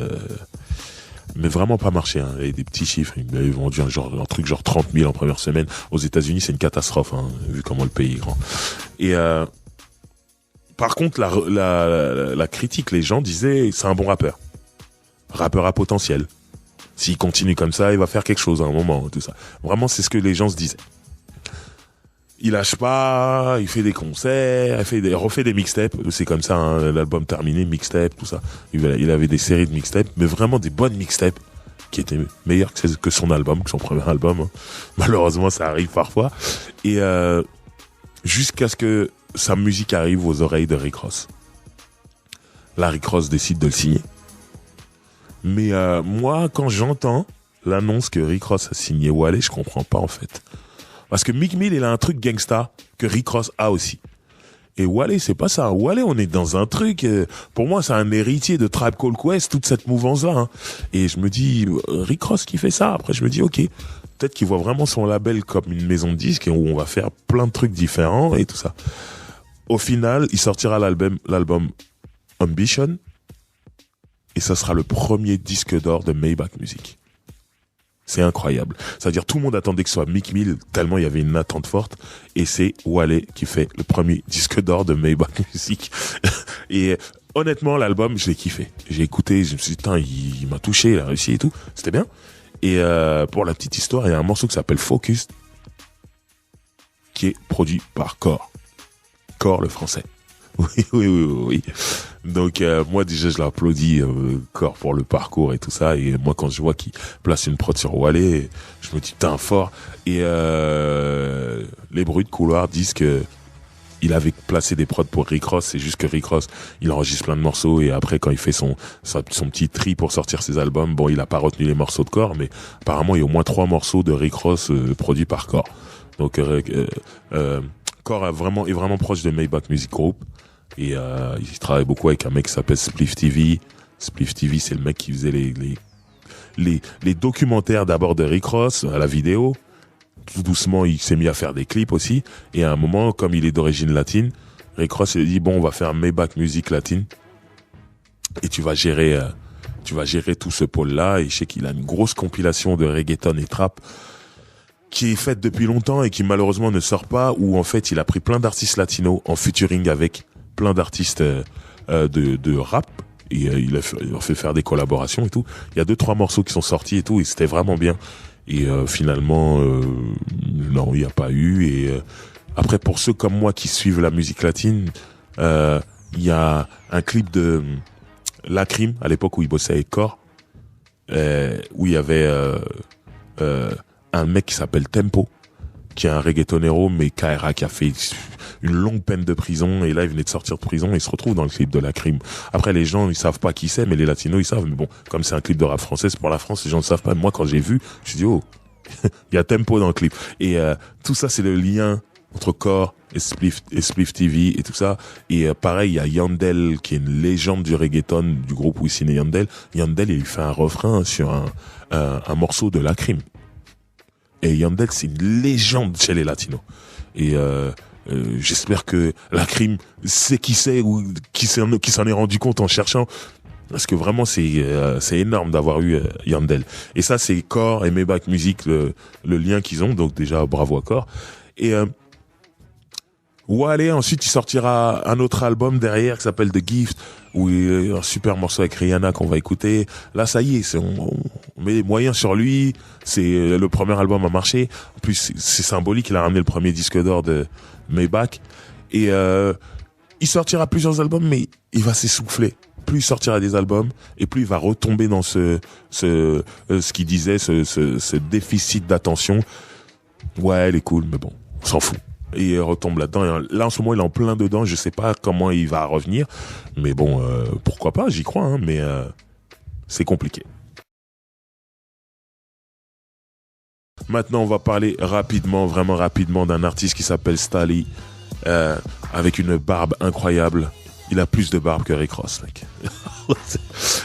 Mais vraiment pas marché, hein. Il y a des petits chiffres. Il avait vendu un truc genre 30 000 en première semaine. Aux États-Unis, c'est une catastrophe, hein, vu comment le pays est grand. Et par contre, la critique, les gens disaient, c'est un bon rappeur. Rappeur à potentiel. S'il continue comme ça, il va faire quelque chose à un moment, tout ça. Vraiment, c'est ce que les gens se disaient. Il lâche pas, il fait des concerts, il refait des mixtapes, c'est comme ça, hein, l'album terminé, mixtape, tout ça. Il avait des séries de mixtapes, mais vraiment des bonnes mixtapes, qui étaient meilleures que son album, que son premier album. Hein. Malheureusement, ça arrive parfois. Et jusqu'à ce que sa musique arrive aux oreilles de Rick Ross. Là, Rick Ross décide de le signer. Mais moi, quand j'entends l'annonce que Rick Ross a signé Wale, je comprends pas en fait. Parce que Meek Mill, il a un truc gangsta que Rick Ross a aussi. Et Wale, c'est pas ça. Wale, on est dans un truc, pour moi, c'est un héritier de Tribe Called Quest, toute cette mouvance-là. Hein. Et je me dis, Rick Ross qui fait ça. Après, je me dis, ok, peut-être qu'il voit vraiment son label comme une maison de disques et où on va faire plein de trucs différents et tout ça. Au final, il sortira l'album Ambition. Et ça sera le premier disque d'or de Maybach Music. C'est incroyable. C'est-à-dire tout le monde attendait que ce soit Meek Mill, tellement il y avait une attente forte. Et c'est Wale qui fait le premier disque d'or de Maybach Music. Et honnêtement, l'album, je l'ai kiffé. J'ai écouté, je me suis dit, putain, il m'a touché, il a réussi et tout. C'était bien. Et pour la petite histoire, il y a un morceau qui s'appelle Focus, qui est produit par Core. Core, le français. Oui. Donc moi déjà je l'applaudis Core pour le parcours et tout ça, et moi quand je vois qu'il place une prod sur Wale, je me dis putain fort. Et les bruits de couloir disent que il avait placé des prods pour Rick Ross. C'est juste que Rick Ross il enregistre plein de morceaux, et après quand il fait son petit tri pour sortir ses albums, bon il a pas retenu les morceaux de Core, mais apparemment il y a au moins 3 morceaux de Rick Ross produits par Core. Donc Core est vraiment proche de Maybach Music Group. Et il travaille beaucoup avec un mec qui s'appelle Spliff TV. Spliff TV, c'est le mec qui faisait les documentaires d'abord de Rick Ross à la vidéo. Tout doucement, il s'est mis à faire des clips aussi. Et à un moment, comme il est d'origine latine, Rick Ross il a dit bon, on va faire Maybach Music Latine. Et tu vas gérer tout ce pôle-là. Et je sais qu'il a une grosse compilation de reggaeton et trap qui est faite depuis longtemps et qui malheureusement ne sort pas, où en fait il a pris plein d'artistes latinos en featuring avec plein d'artistes de rap, et il a fait faire des collaborations et tout. Il y a 2-3 morceaux qui sont sortis et tout, et c'était vraiment bien. Et finalement non, il n'y a pas eu. Et après, pour ceux comme moi qui suivent la musique latine, il y a un clip de Lacrim à l'époque où il bossait avec Core, où il y avait un mec qui s'appelle Tempo, qui est un reggaetonero, mais KRA, qui a fait une longue peine de prison, et là il venait de sortir de prison et il se retrouve dans le clip de Lacrim. Après, les gens ils savent pas qui c'est, mais les latinos ils savent. Mais bon, comme c'est un clip de rap français, c'est pour la France, les gens ne savent pas. Moi quand j'ai vu, je me suis dit oh, il y a Tempo dans le clip. Et tout ça c'est le lien entre Core et Spliff TV et tout ça. Et pareil, il y a Yandel qui est une légende du reggaeton du groupe Wisin et Yandel. Yandel il fait un refrain sur un morceau de Lacrim. Et Yandel c'est une légende chez les latinos. Et j'espère que Lacrim sait qui c'est, ou qui s'en est rendu compte en cherchant, parce que vraiment c'est énorme d'avoir eu Yandel. Et ça c'est Core et Maybach Music, le lien qu'ils ont. Donc déjà bravo à Core. Et Wale, ensuite il sortira un autre album derrière qui s'appelle The Gift, où il y a un super morceau avec Rihanna qu'on va écouter. Là ça y est, on met les moyens sur lui. C'est le premier album à marcher. En plus c'est symbolique, il a ramené le premier disque d'or de Maybach. Et il sortira plusieurs albums, mais il va s'essouffler. Plus il sortira des albums, et plus il va retomber dans ce qu'il disait, ce déficit d'attention. Ouais, elle est cool, mais bon, on s'en fout. Et il retombe là-dedans. Et là, en ce moment, il est en plein dedans. Je sais pas comment il va revenir. Mais bon, pourquoi pas, j'y crois, hein, mais c'est compliqué. Maintenant, on va parler rapidement, vraiment rapidement, d'un artiste qui s'appelle Stali, avec une barbe incroyable. Il a plus de barbe que Rick Ross, mec.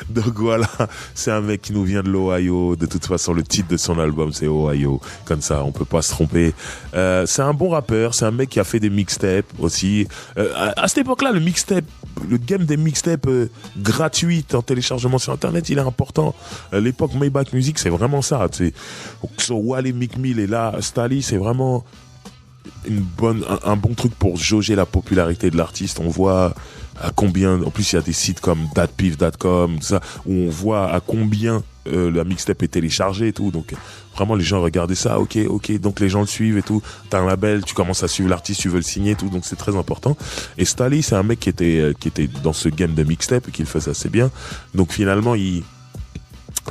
Donc voilà, c'est un mec qui nous vient de l'Ohio. De toute façon, le titre de son album, c'est Ohio. Comme ça, on peut pas se tromper. C'est un bon rappeur. C'est un mec qui a fait des mixtapes aussi. À cette époque-là, le game des mixtapes gratuits en téléchargement sur Internet, il est important. L'époque Maybach Music, c'est vraiment ça. So Wale, Meek Mill et là, Stali, c'est vraiment un bon truc pour jauger la popularité de l'artiste. On voit à combien, en plus il y a des sites comme datpiff.com, tout ça, où on voit à combien la mixtape est téléchargée et tout. Donc vraiment les gens regardaient ça, ok, donc les gens le suivent et tout. T'as un label, tu commences à suivre l'artiste, tu veux le signer et tout, donc c'est très important. Et Stali, c'est un mec qui était dans ce game de mixtape et qui le faisait assez bien. Donc finalement il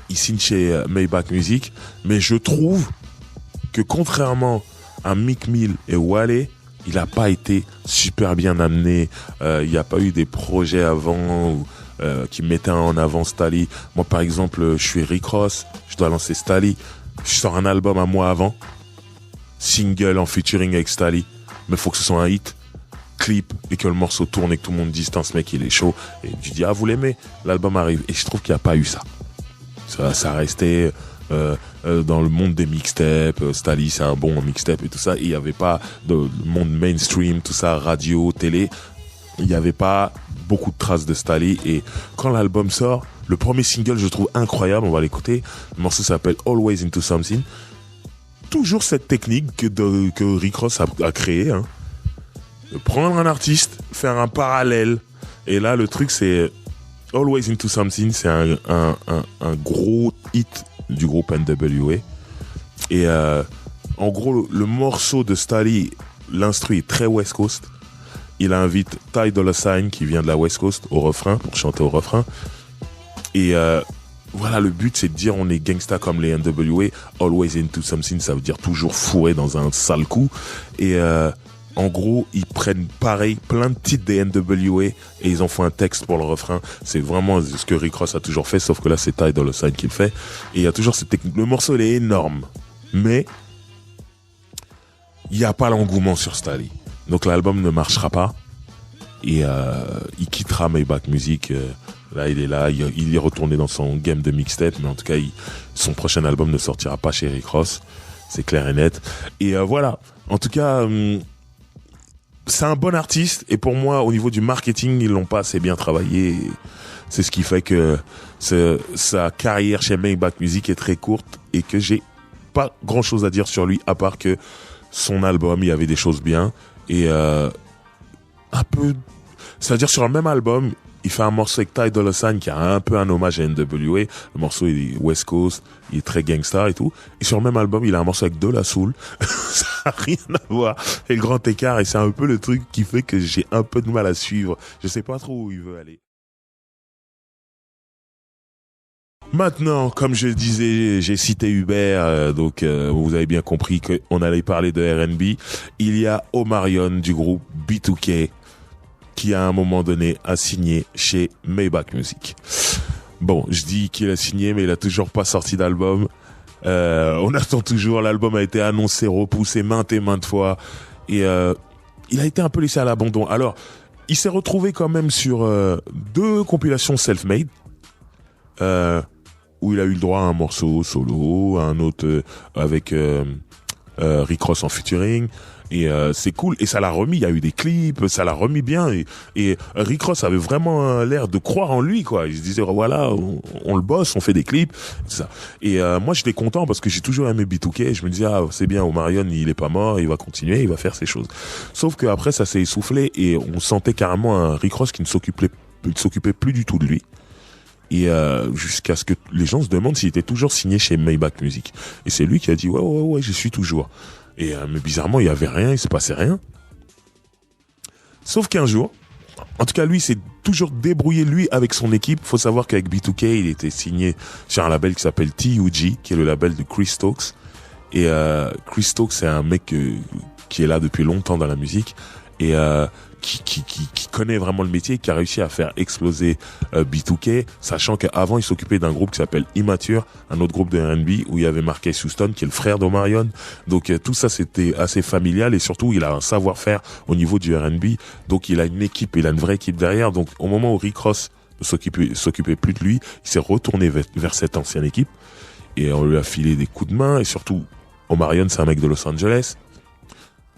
signe chez Maybach Music, mais je trouve que contrairement à Meek Mill et Wale, il a pas été super bien amené. Il n'y a pas eu des projets avant qui mettaient en avant Stali. Moi, par exemple, je suis Rick Ross, je dois lancer Stali. Je sors un album un mois avant, single en featuring avec Stali, mais faut que ce soit un hit, clip, et que le morceau tourne et que tout le monde dise ce mec il est chaud. Et tu dis vous l'aimez, l'album arrive. Et je trouve qu'il n'y a pas eu ça. Ça a resté dans le monde des mixtapes. Stali c'est un bon mixtape et tout ça. Il n'y avait pas de monde mainstream, tout ça, radio, télé. Il n'y avait pas beaucoup de traces de Stali. Et quand l'album sort, le premier single je trouve incroyable, on va l'écouter. Le morceau s'appelle Always Into Something. Toujours cette technique que Rick Ross a créée, hein. Prendre un artiste, faire un parallèle Et là, le truc, c'est Always Into Something, c'est un gros hit du groupe NWA. Et en gros, le morceau de Stalley, l'instru est très West Coast. Il invite Ty Dolla $ign, qui vient de la West Coast, au refrain, pour chanter au refrain. Et voilà, le but, c'est de dire on est gangsta comme les NWA. Always Into Something, ça veut dire toujours fourré dans un sale coup. Et en gros, ils prennent pareil plein de titres des NWA et ils en font un texte pour le refrain. C'est vraiment ce que Rick Ross a toujours fait, sauf que là, c'est Ty Dolla $ign qui le fait. Et il y a toujours cette technique. Le morceau, il est énorme. Mais il n'y a pas l'engouement sur Stalley. Donc l'album ne marchera pas. Et il quittera Maybach Music. Là, il est là. Il est retourné dans son game de mixtape. Mais en tout cas, son prochain album ne sortira pas chez Rick Ross. C'est clair et net. Et voilà. En tout cas, c'est un bon artiste. Et pour moi, au niveau du marketing, ils l'ont pas assez bien travaillé. C'est ce qui fait que sa carrière chez Maybach Music est très courte. Et que j'ai pas grand chose à dire sur lui. À part que son album, il y avait des choses bien. Et un peu... C'est-à-dire sur le même album, il fait un morceau avec Ty Dolla $ign qui a un peu un hommage à NWA. Le morceau il est West Coast, il est très gangsta et tout. Et sur le même album, il a un morceau avec De La Soul. Ça n'a rien à voir. Et le grand écart, et c'est un peu le truc qui fait que j'ai un peu de mal à suivre. Je sais pas trop où il veut aller. Maintenant, comme je le disais, j'ai cité Hubert, donc vous avez bien compris qu'on allait parler de R&B. Il y a Omarion du groupe B2K qui à un moment donné a signé chez Maybach Music. Bon, je dis qu'il a signé, mais il a toujours pas sorti d'album. On attend toujours, l'album a été annoncé, repoussé maintes et maintes fois, et il a été un peu laissé à l'abandon. Alors, il s'est retrouvé quand même sur 2 compilations self-made, où il a eu le droit à un morceau solo, à un autre avec Rick Ross en featuring. Et c'est cool, et ça l'a remis, il y a eu des clips, ça l'a remis bien, et Rick Ross avait vraiment l'air de croire en lui, quoi. Il se disait, voilà, on le bosse, on fait des clips, tout ça. Et moi j'étais content parce que j'ai toujours aimé B2K, je me disais, c'est bien, Omarion, il est pas mort, il va continuer, il va faire ses choses. Sauf que après ça s'est essoufflé, et on sentait carrément un Rick Ross qui ne s'occupait plus du tout de lui. Et jusqu'à ce que les gens se demandent s'il était toujours signé chez Maybach Music. Et c'est lui qui a dit, ouais, je suis toujours. Et mais bizarrement, il y avait rien, il se passait rien. Sauf qu'un jour, en tout cas lui, s'est toujours débrouillé lui avec son équipe. Faut savoir qu'avec B2K, il était signé sur un label qui s'appelle TUG, qui est le label de Chris Stokes. Et Chris Stokes, c'est un mec qui est là depuis longtemps dans la musique et qui connaît vraiment le métier, qui a réussi à faire exploser B2K, sachant qu'avant il s'occupait d'un groupe qui s'appelle Immature, un autre groupe de R&B où il y avait Marques Houston qui est le frère d'Omarion. Donc tout ça c'était assez familial, et surtout il a un savoir-faire au niveau du R&B, donc il a une équipe, il a une vraie équipe derrière. Donc au moment où Rick Ross ne s'occupait plus de lui, il s'est retourné vers cette ancienne équipe et on lui a filé des coups de main. Et surtout, Omarion, c'est un mec de Los Angeles.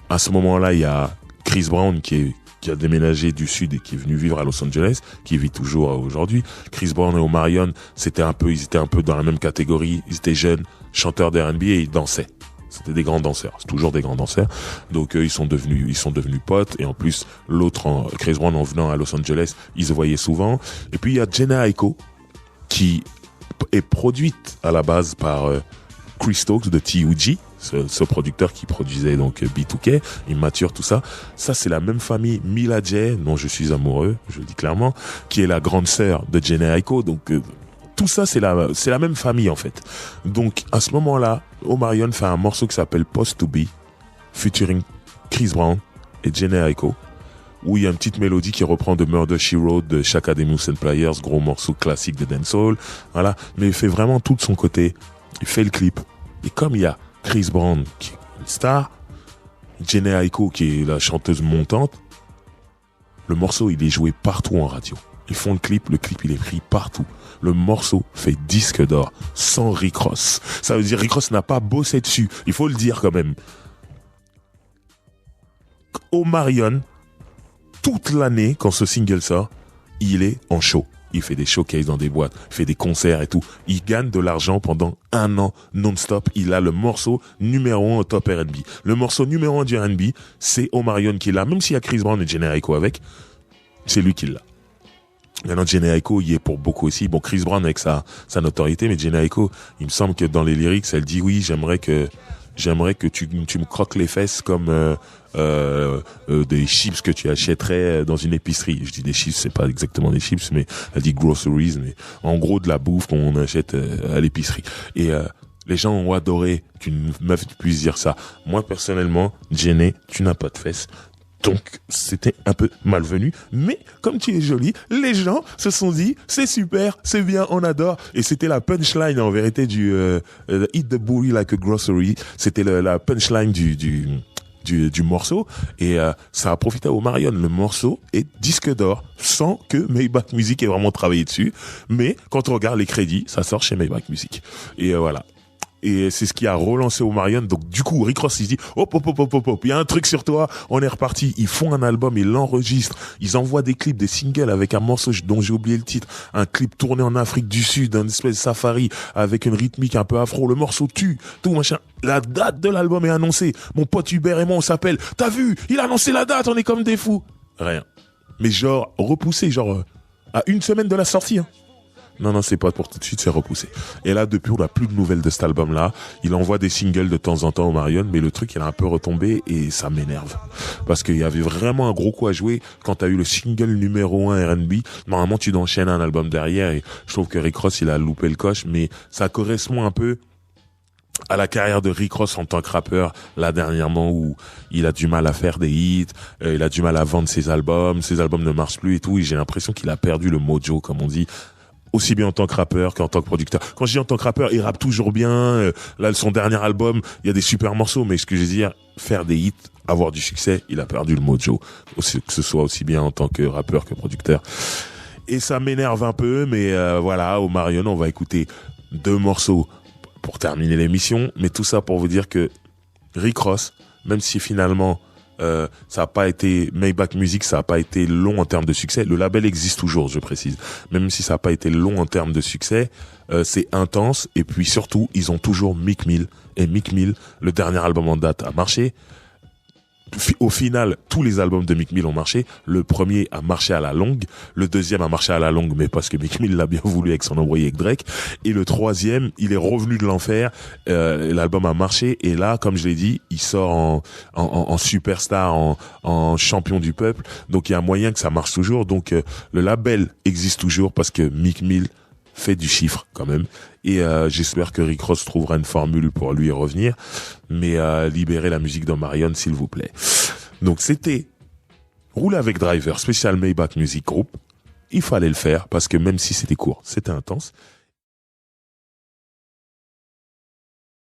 À ce moment-là, il y a Chris Brown qui a déménagé du sud et qui est venu vivre à Los Angeles, qui vit toujours aujourd'hui. Chris Brown et Omarion, ils étaient un peu dans la même catégorie. Ils étaient jeunes, chanteurs d'R&B, et ils dansaient. C'était des grands danseurs. C'est toujours des grands danseurs. Donc ils sont devenus potes. Et en plus, Chris Brown, en venant à Los Angeles, ils se voyaient souvent. Et puis il y a Jhené Aiko, qui est produite à la base par Chris Stokes de TUG, ce producteur qui produisait donc B2K, Immature, tout ça. Ça, c'est la même famille Mila J, dont je suis amoureux, je le dis clairement, qui est la grande sœur de Jhené Aiko. Donc tout ça, c'est la même famille en fait. Donc à ce moment-là, Omarion fait un morceau qui s'appelle Post to Be, featuring Chris Brown et Jhené Aiko, où il y a une petite mélodie qui reprend de Murder She Wrote de Chaka Demus and Players, gros morceau classique de dancehall, voilà. Mais il fait vraiment tout de son côté. Il fait le clip. Et comme il y a Chris Brown qui est une star, Jhené Aiko qui est la chanteuse montante, le morceau il est joué partout en radio. Ils font le clip il est pris partout. Le morceau fait disque d'or sans Rick Ross. Ça veut dire Rick Ross n'a pas bossé dessus. Il faut le dire quand même. Omarion, toute l'année, quand ce single sort, il est en show. Il fait des showcases dans des boîtes, il fait des concerts et tout. Il gagne de l'argent pendant 1 an non-stop. Il a le morceau numéro 1 au top R&B. Le morceau numéro 1 du R&B, c'est Omarion qui l'a. Même s'il y a Chris Brown et Jhené Aiko avec, c'est lui qui l'a. Maintenant, Jhené Aiko y est pour beaucoup aussi. Bon, Chris Brown avec sa notoriété, mais Jhené Aiko, il me semble que dans les lyrics, elle dit oui, j'aimerais que tu me croques les fesses comme des chips que tu achèterais dans une épicerie. Je dis des chips, c'est pas exactement des chips, mais elle dit groceries, mais en gros de la bouffe qu'on achète à l'épicerie. Et les gens ont adoré qu'une meuf puisse dire ça. Moi personnellement, Jhené, tu n'as pas de fesses. Donc, c'était un peu malvenu. Mais, comme tu es jolie, les gens se sont dit, c'est super, c'est bien, on adore. Et c'était la punchline, en vérité, du Eat the booty like a grocery. C'était la punchline du morceau. Et ça a profité au Marion. Le morceau est disque d'or, sans que Maybach Music ait vraiment travaillé dessus. Mais, quand on regarde les crédits, ça sort chez Maybach Music. Et voilà. Et c'est ce qui a relancé Omarion. Donc, du coup, Rick Ross, il se dit, hop, il y a un truc sur toi, on est reparti. Ils font un album, ils l'enregistrent, ils envoient des clips, des singles avec un morceau dont j'ai oublié le titre, un clip tourné en Afrique du Sud, un espèce de safari, avec une rythmique un peu afro, le morceau tue, tout machin. La date de l'album est annoncée. Mon pote Hubert et moi, on s'appelle. T'as vu? Il a annoncé la date, on est comme des fous. Rien. Mais genre, repoussé, à une semaine de la sortie, hein. Non, c'est pas pour tout de suite, c'est repoussé. Et là, depuis, on n'a plus de nouvelles de cet album-là. Il envoie des singles de temps en temps au Marion, mais le truc, il a un peu retombé et ça m'énerve. Parce qu'il y avait vraiment un gros coup à jouer quand t'as eu le single numéro 1 R&B. Normalement, tu enchaînes un album derrière et je trouve que Rick Ross, il a loupé le coche, mais ça correspond un peu à la carrière de Rick Ross en tant que rappeur, là dernièrement, où il a du mal à faire des hits, il a du mal à vendre ses albums ne marchent plus et tout, et j'ai l'impression qu'il a perdu le mojo, comme on dit, aussi bien en tant que rappeur qu'en tant que producteur. Quand je dis en tant que rappeur, il rappe toujours bien. Là, son dernier album, il y a des super morceaux, mais ce que je veux dire, faire des hits, avoir du succès, il a perdu le mojo. Aussi, que ce soit aussi bien en tant que rappeur que producteur. Et ça m'énerve un peu, mais voilà, au Marion, on va écouter 2 morceaux pour terminer l'émission. Mais tout ça pour vous dire que Rick Ross, même si finalement ça a pas été Maybach Music, ça a pas été long en termes de succès. Le label existe toujours, je précise. Même si ça a pas été long en termes de succès, c'est intense. Et puis surtout, ils ont toujours Meek Mill. Et Meek Mill, le dernier album en date a marché. Au final, tous les albums de Meek Mill ont marché. Le premier a marché à la longue. Le deuxième a marché à la longue, mais parce que Meek Mill l'a bien voulu avec son embrouille avec Drake. Et le troisième, il est revenu de l'enfer. L'album a marché. Et là, comme je l'ai dit, il sort en superstar, en champion du peuple. Donc, il y a un moyen que ça marche toujours. Donc, le label existe toujours parce que Meek Mill fait du chiffre quand même. Et j'espère que Rick Ross trouvera une formule pour lui revenir. Mais libérez la musique d'Omarion, s'il vous plaît. Donc c'était Rouler avec Driver, spécial Maybach Music Group. Il fallait le faire parce que même si c'était court, c'était intense.